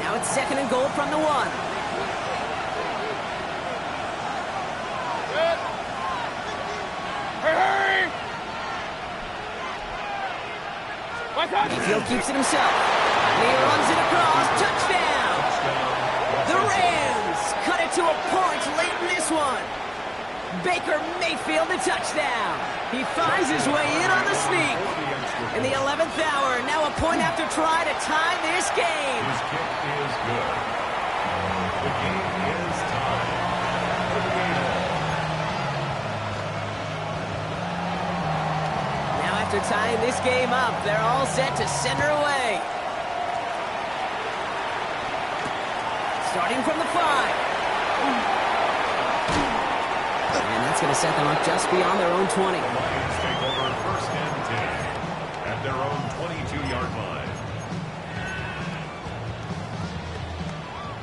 Now it's 2nd and goal from the 1. Mayfield keeps it himself. And he runs it across. Touchdown! The Rams cut it to a point late in this one. Baker Mayfield the touchdown. He finds his way in on the sneak. In the 11th hour, now a point after try to tie this game. His kick is good. The game is tied. For the game. Now after tying this game up, they're all set to send her away. Starting from the 5. And that's going to set them up just beyond their own 20. The Lions take over 1st and 10 at their own 22-yard line.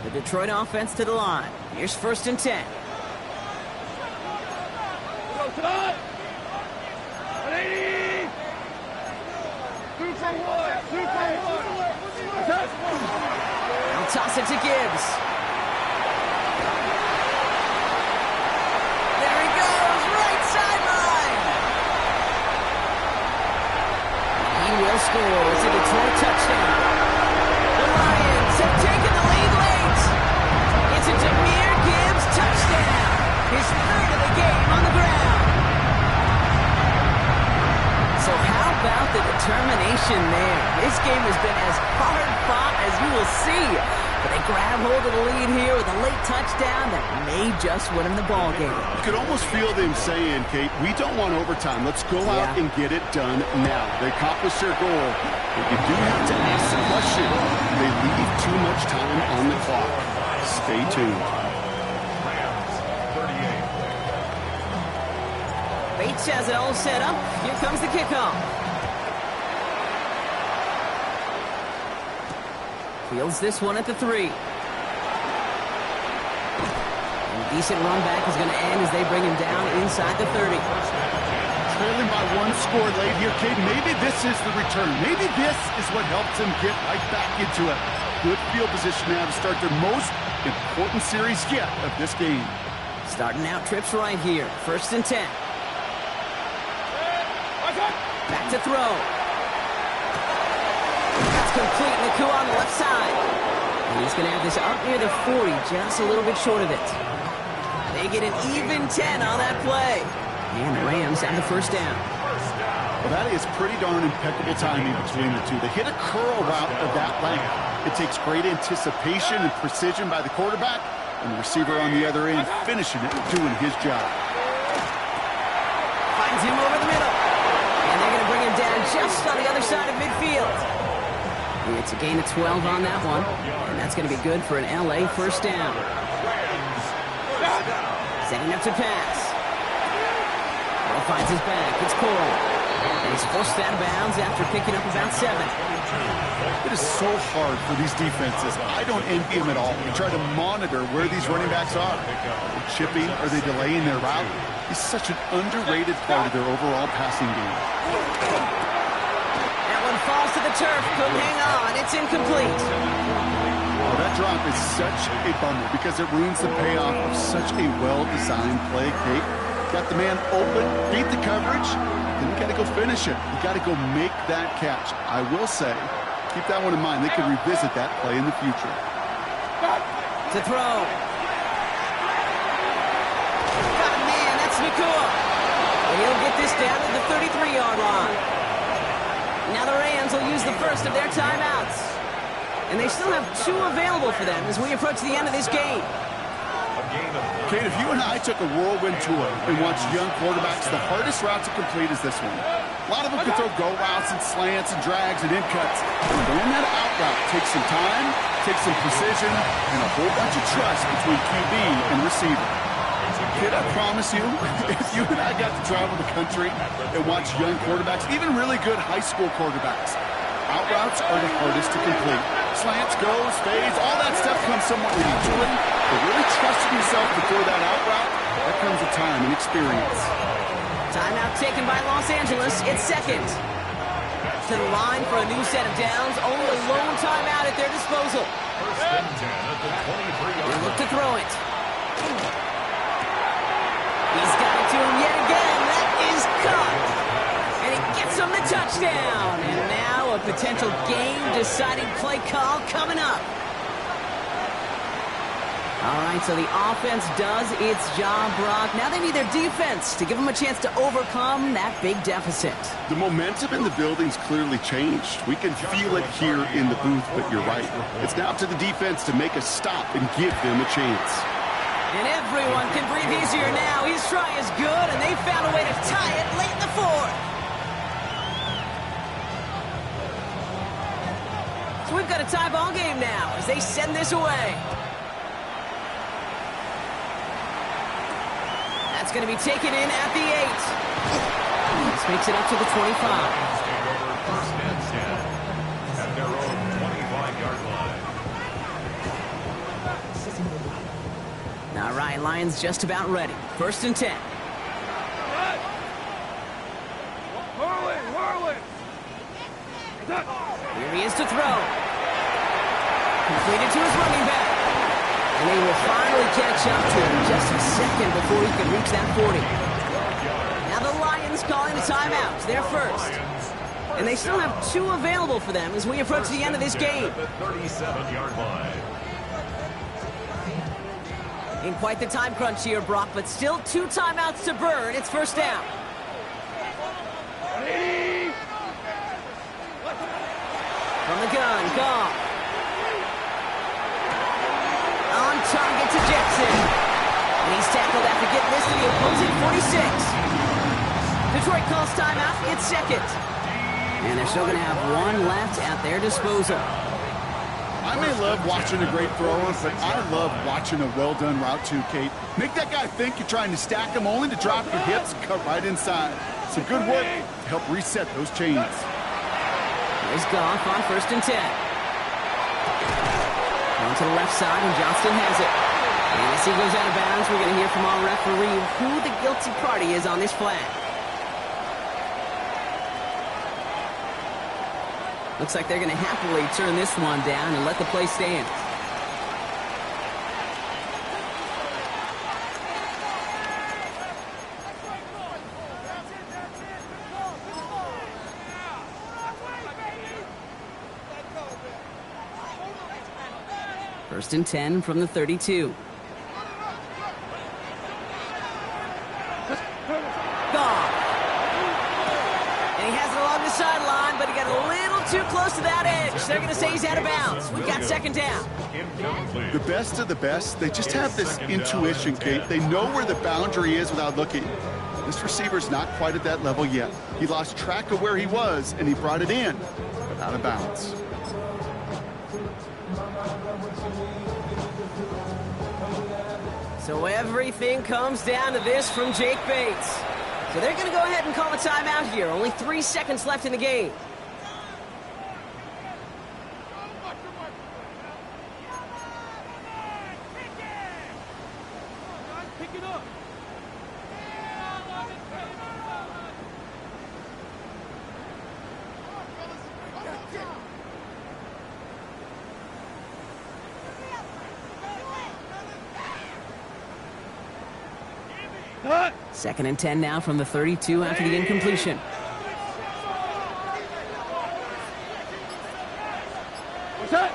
The Detroit offense to the line. Here's 1st and 10. Tonight! 180! 2 for 1! 2 for 1! I'll toss it to Gibbs. There he goes, right determination there. This game has been as hard-fought as you will see. But they grab hold of the lead here with a late touchdown that may just win them the ball game. You could almost feel them saying, Kate, we don't want overtime. Let's go out and get it done now. They accomplished their goal. But you do have to ask the question. They leave too much time on the clock. Stay tuned. Bates has it all set up. Here comes the kickoff. Fields this one at the 3. And a decent run back is going to end as they bring him down inside the 30. Trailing by 1 score late here, Kate. Maybe this is the return. Maybe this is what helps them get right back into it. Good field position now to start their most important series yet of this game. Starting out trips right here. 1st and 10. Back to throw. That's complete. Nakua on the left side. And he's going to have this up near the 40, just a little bit short of it. They get an even 10 on that play. And the Rams have the 1st down. Well, that is pretty darn impeccable timing between the two. They hit a curl route of that length. It takes great anticipation and precision by the quarterback, and the receiver on the other end finishing it, doing his job. Finds him over the middle. And they're going to bring him down just on the other side of midfield. It's a gain of 12 on that one, and that's going to be good for an LA 1st down. Setting up to pass. Well, finds his back. It's Cole. And he's forced out of bounds after picking up about 7. It is so hard for these defenses. I don't envy them at all. They try to monitor where these running backs are. Are they chipping? Are they delaying their route? It's such an underrated part of their overall passing game. That one falls to the turf. Couldn't hang on. It's incomplete. Oh, that drop is such a bummer because it ruins the payoff of such a well-designed play, Kate. Got the man open, beat the coverage, then you got to go finish it. You got to go make that catch. I will say, keep that one in mind. They could revisit that play in the future. To throw. Got a man. That's Nakua. And he'll get this down to the 33-yard line. Now the Rams will use the first of their timeouts. And they still have 2 available for them as we approach the end of this game. Kate, if you and I took a whirlwind tour and watched young quarterbacks, the hardest route to complete is this one. A lot of them can throw go routes and slants and drags and in cuts. Going that out route takes some time, takes some precision, and a whole bunch of trust between QB and receiver. Kid, I promise you, if you and I got to travel the country and watch young quarterbacks, even really good high school quarterbacks, out routes are the hardest to complete. Slants, goes, fades, all that stuff comes somewhat easily. But really trusting yourself to throw that out route, that comes with time and experience. Timeout taken by Los Angeles. It's 2nd. To the line for a new set of downs. Only a lone timeout at their disposal. 1st and 10 at the 23-yard They look to throw it. He's got it to him yet again. That is caught. And he gets him the touchdown. And now a potential game-deciding play call coming up. All right, so the offense does its job, Brock. Now they need their defense to give them a chance to overcome that big deficit. The momentum in the building's clearly changed. We can feel it here in the booth, but you're right. It's now up to the defense to make a stop and give them a chance. And everyone can breathe easier now. His try is good, and they found a way to tie it late in the 4th. So we've got a tie ball game now as they send this away. That's going to be taken in at the 8. This makes it up to the 25. First and 10 at their own 25-yard line. All right, Lions just about ready. 1st and 10. Here he is to throw. Completed to his running back. And they will finally catch up to him just a second before he can reach that 40. Now the Lions calling a timeout. They're first. And they still have 2 available for them as we approach the end of this game. The 37-yard line. In quite the time crunch here, Brock, but still 2 timeouts to burn. It's 1st down. the gun, Goff. On target to Jetson. And he's tackled after getting this to the opposing 46. Detroit calls timeout, it's second. And they're still going to have one left at their disposal. I may love watching a great thrower, but I love watching a well-done route too, Kate. Make that guy think you're trying to stack him only to drop your hips and cut right inside. Some good work to help reset those chains. There's Goff on 1st and 10. On to the left side, and Johnston has it. And as he goes out of bounds, we're going to hear from our referee who the guilty party is on this flag. Looks like they're going to happily turn this one down and let the play stand. First and 10 from the 32. Goff. And he has it along the sideline, but he got a little too close to that edge. They're going to say he's out of bounds. We've got second down. The best of the best, they just have this intuition, Kate. They know where the boundary is without looking. This receiver's not quite at that level yet. He lost track of where he was, and he brought it in, but out of bounds. So everything comes down to this from Jake Bates. So they're going to go ahead and call a timeout here. Only 3 seconds left in the game. Second and 10 now from the 32 after the incompletion. What's that?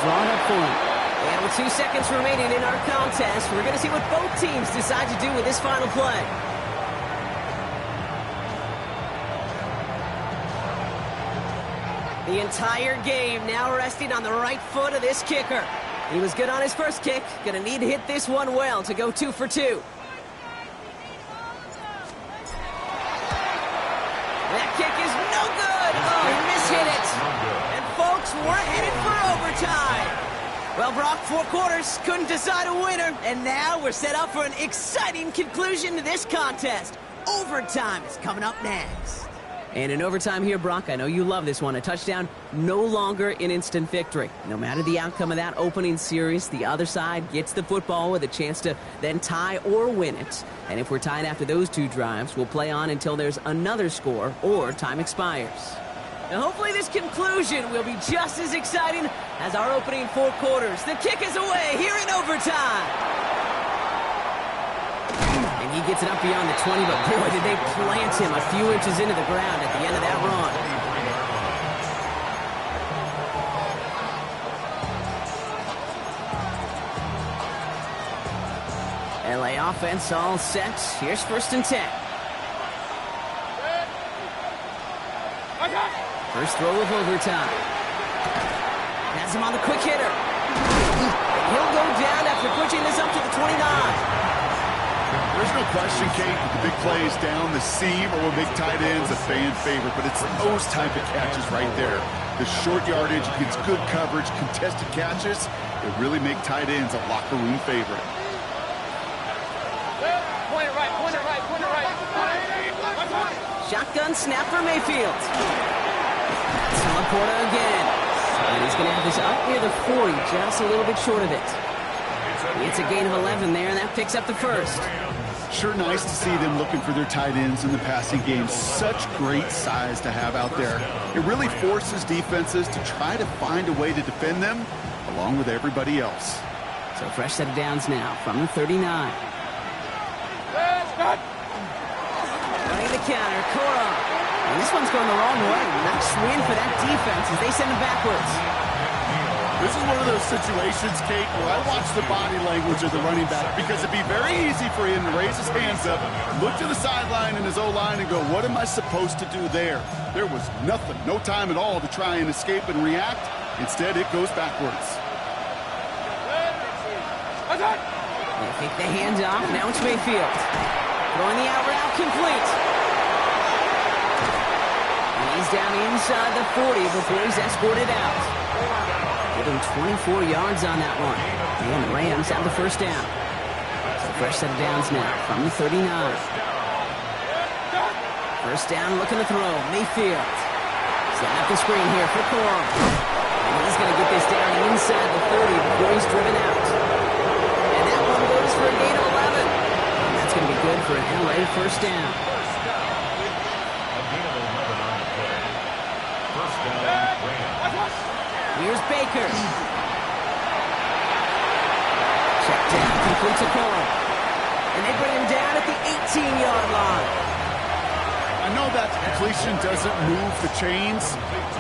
Drawn up for him. And with 2 seconds remaining in our contest, we're going to see what both teams decide to do with this final play. The entire game now resting on the right foot of this kicker. He was good on his first kick. Going to need to hit this one well to go 2 for 2. That kick is no good. Oh, he mishit it. And folks, we're headed for overtime. Well, Brock, 4 quarters couldn't decide a winner. And now we're set up for an exciting conclusion to this contest. Overtime is coming up next. And in overtime here, Brock, I know you love this one. A touchdown, no longer an instant victory. No matter the outcome of that opening series, the other side gets the football with a chance to then tie or win it. And if we're tied after those 2 drives, we'll play on until there's another score or time expires. Now, hopefully this conclusion will be just as exciting as our opening 4 quarters. The kick is away here in overtime. And he gets it up beyond the 20, but boy, did they plant him a few inches into the ground at the end of that run. LA offense all set. Here's 1st and 10. First throw of overtime. Has him on the quick hitter. He'll go down after pushing this up to the 29. There's no question, Kate, the big plays down the seam or will make tight ends a fan favorite, but it's those type of catches right there. The short yardage against good coverage, contested catches, that really make tight ends a locker room favorite. Point it right, point it right, point it right. Shotgun snap for Mayfield. That's Laporta again. And he's going to have this up near the 40, just a little bit short of it. It's a gain of 11 there, and that picks up the first. Sure nice to see them looking for their tight ends in the passing game. Such great size to have out there. It really forces defenses to try to find a way to defend them along with everybody else. So fresh set of downs now from the 39. Running the counter, Cora. And this one's going the wrong way. Nice win for that defense as they send him backwards. This is one of those situations, Kate, where I watch the body language of the running back because it'd be very easy for him to raise his hands up, look to the sideline in his O-line and go, what am I supposed to do there? There was nothing, no time at all to try and escape and react. Instead, it goes backwards. They take the hands off. Now it's Mayfield. Throwing the out route complete. He's down inside the 40 before he's escorted out. Give him 24 yards on that one. And the Rams have the first down. So fresh set of downs now from the 39. First down, looking to throw. Mayfield. Setting up the screen here for Corum. And he's going to get this down inside the 30 before he's driven out. And that one goes for a gain of 11. And that's going to be good for an LA first down. Here's Baker. Check down, complete to Corum. And they bring him down at the 18-yard line. I know that completion doesn't move the chains.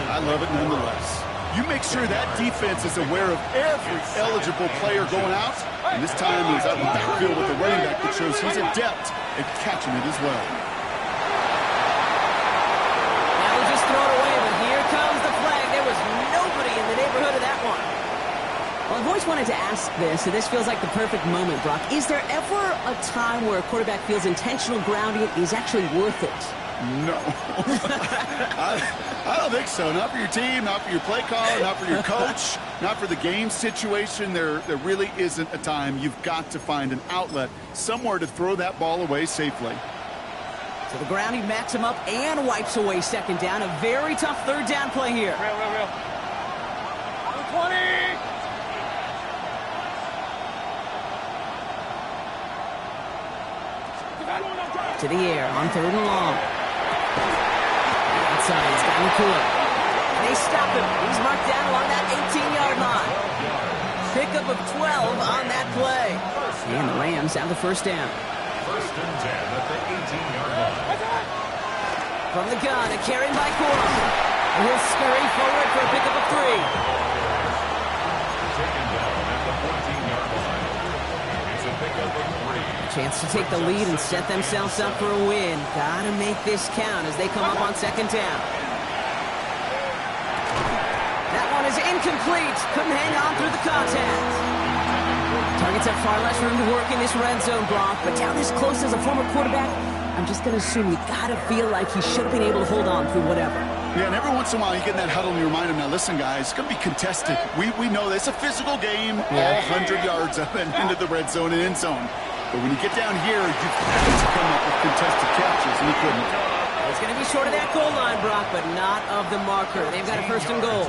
I love it nonetheless. You make sure that defense is aware of every eligible player going out. And this time he's out in the backfield with the running back that shows he's adept at catching it as well. Now we'll just throw it away, but here comes the flag. There was nobody in the neighborhood of that one. Well, I've always wanted to ask this, and this feels like the perfect moment, Brock. Is there ever a time where a quarterback feels intentional grounding is actually worth it? No. I don't think so. Not for your team, not for your play caller, not for your coach, not for the game situation. There really isn't a time. You've got to find an outlet, somewhere to throw that ball away safely. So the grounding backs him up and wipes away second down. A very tough third down play here. Real. 20! To the air on third and long. Outside, he's got McCoy. And they stop him. He's marked down along that 18-yard line. Pickup of 12 on that play. And the Rams have the first down. First and 10 at the 18-yard line. From the gun, a carry by Corum. And he'll scurry forward for a pickup of 3. Taken down at the 14-yard line. It's a pickup of 3. Chance to take the lead and set themselves up for a win. Gotta make this count as they come up on second down. That one is incomplete. Couldn't hang on through the contact. Targets have far less room to work in this red zone, Brock, but down this close as a former quarterback, I'm just gonna assume you gotta feel like he should have been able to hold on through whatever. Yeah, and every once in a while you get in that huddle and you remind him, now listen guys, it's going to be contested. We know this. It's a physical game, all 100 yards up and into the red zone and end zone. But when you get down here, you've got to come up with contested catches, and he couldn't. It's going to be short of that goal line, Brock, but not of the marker. They've got a first and goal.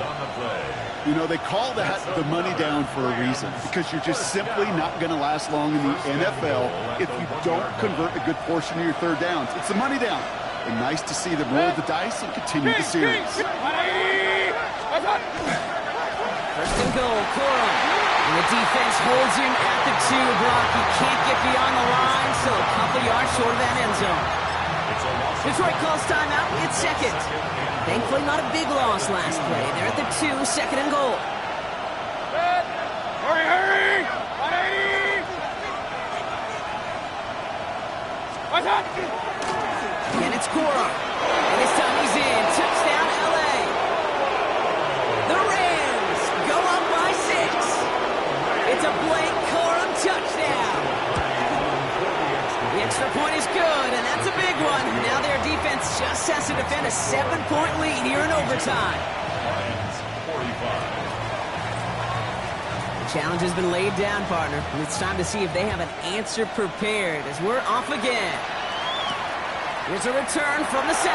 You know, they call that the money down for a reason, because you're just simply not going to last long in the NFL if you don't convert a good portion of your third downs. It's the money down. And nice to see them roll the dice and continue the series. First and goal, Corum. And the defense holds him at the 2, Brock. He can't get beyond the line, so a couple yards short of that end zone. Detroit calls timeout. It's second. Thankfully, not a big loss last play. They're at the 2, second and goal. Hurry! And it's Corum. And this time he's in. Touchdown, LA. The Rams go up by 6. It's a Blake Corum touchdown. The extra point is good, and that's a big one. Now their defense just has to defend a 7-point lead here in overtime. The challenge has been laid down, partner, and it's time to see if they have an answer prepared as we're off again. Here's a return from the 7.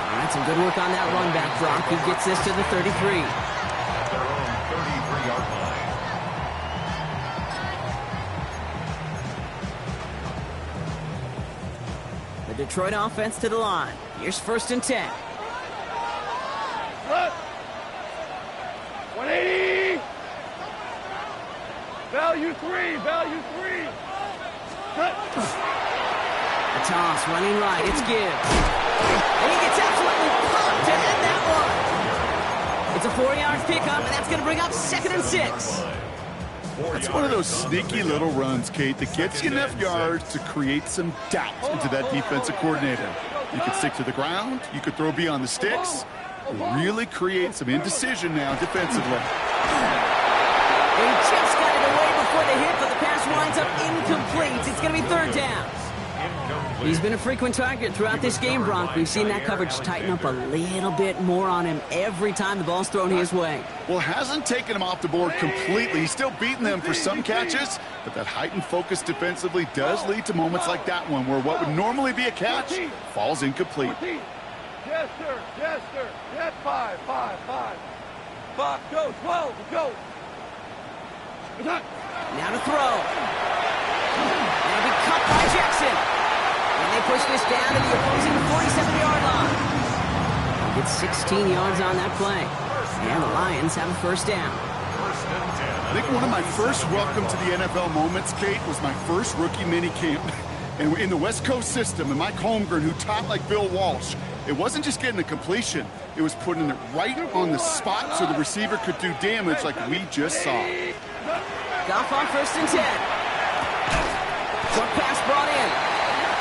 All right, some good work on that run back, Brock. He gets this to the 33. Their own 33-yard line. The Detroit offense to the line. Here's first and 10. 180! Value 3! The toss running right. It's Gibbs. And he gets absolutely pumped to end that one. It's a 4-yard pickup, and that's going to bring up 2nd and 6. That's one of those sneaky little runs, Kate, that gets you enough yards to create some doubt into that defensive coordinator. You could stick to the ground, you could throw beyond the sticks, really create some indecision now defensively. He just got it away before the hit, but the pass winds up incomplete. It's going to be 3rd down. He's been a frequent target throughout this game, Bronk. We've seen that coverage tighten up a little bit more on him every time the ball's thrown his way. Well, hasn't taken him off the board completely. He's still beating them for some catches, but that heightened focus defensively does lead to moments like that one where what would normally be a catch falls incomplete. Yes, sir. Yes, sir. Yes, 5. Go, 12. Go. Now to throw. And it'll be cut by Jackson. And they push this down to the opposing 47-yard line. He gets 16 yards on that play. And the Lions have a 1st down. I think one of my first welcome to the NFL moments, Kate, was my first rookie mini camp. And in the West Coast system, and Mike Holmgren, who taught like Bill Walsh, it wasn't just getting the completion. It was putting it right on the spot so the receiver could do damage like we just saw. Goff on 1st and 10. Short pass brought in.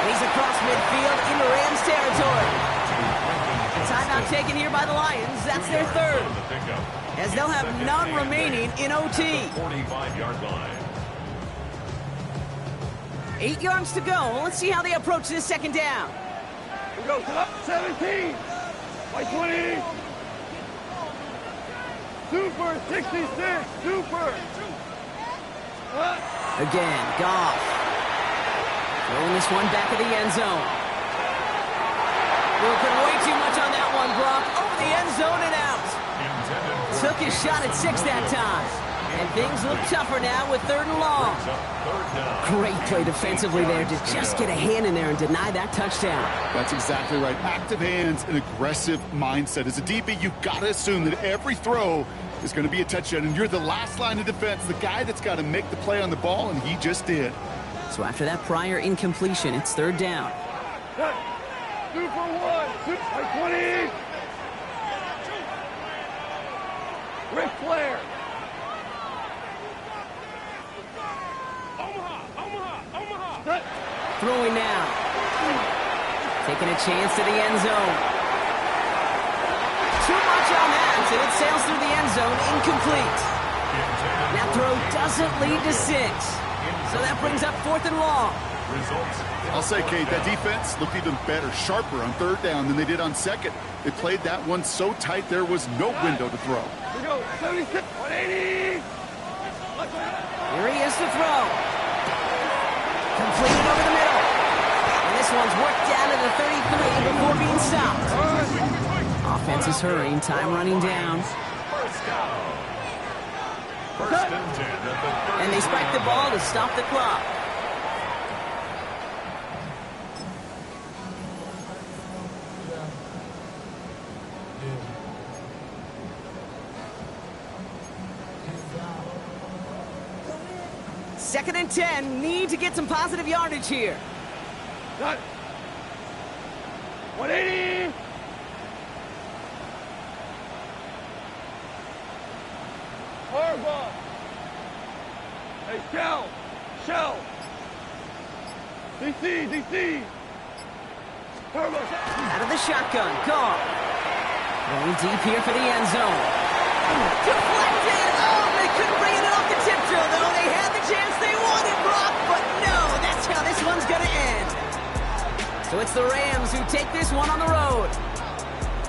And he's across midfield into Rams territory. A timeout taken here by the Lions. That's their 3rd. As they'll have none remaining in OT. 45-yard line. 8 yards to go. Let's see how they approach this 2nd down. We go to 17. By 20. Super 66. Super. Again, Goff. Throwing this one back of the end zone. Working way too much on that one, Brock. Over the end zone and out. Took his shot at 6 that time. And things look tougher now with 3rd and long. Great play defensively there to just get a hand in there and deny that touchdown. That's exactly right. Active hands and aggressive mindset. As a DB, you've got to assume that every throw is going to be a touchdown, and you're the last line of defense, the guy that's got to make the play on the ball, and he just did. So after that prior incompletion, it's 3rd down. 2 for 1. By 20. Ric Flair. Omaha. Throwing now. Taking a chance to the end zone. Too much on that, and it sails through the end zone, incomplete. That throw doesn't lead to 6. So that brings up 4th and long. I'll say, Kate, that defense looked even better, sharper on 3rd down than they did on 2nd. They played that one so tight there was no window to throw. We go 76. 180. Here he is to throw. Completed over the middle. And this one's worked down to the 33 before being stopped. Offense is hurrying, time running down. And they spike the ball to stop the clock. Second and 10, need to get some positive yardage here. 180. Harbaugh. Hey, Shell. DC. Harbaugh. Out of the shotgun, Goff. Going deep here for the end zone. Deflected. Oh, they couldn't bring it off the tip drill, though. They had the chance they wanted, Brock, but no, that's how this one's going to end. So it's the Rams who take this one on the road.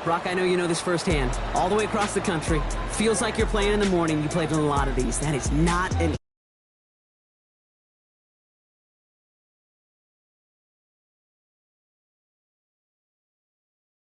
Brock, I know you know this firsthand. All the way across the country. Feels like you're playing in the morning. You played in a lot of these. That is not an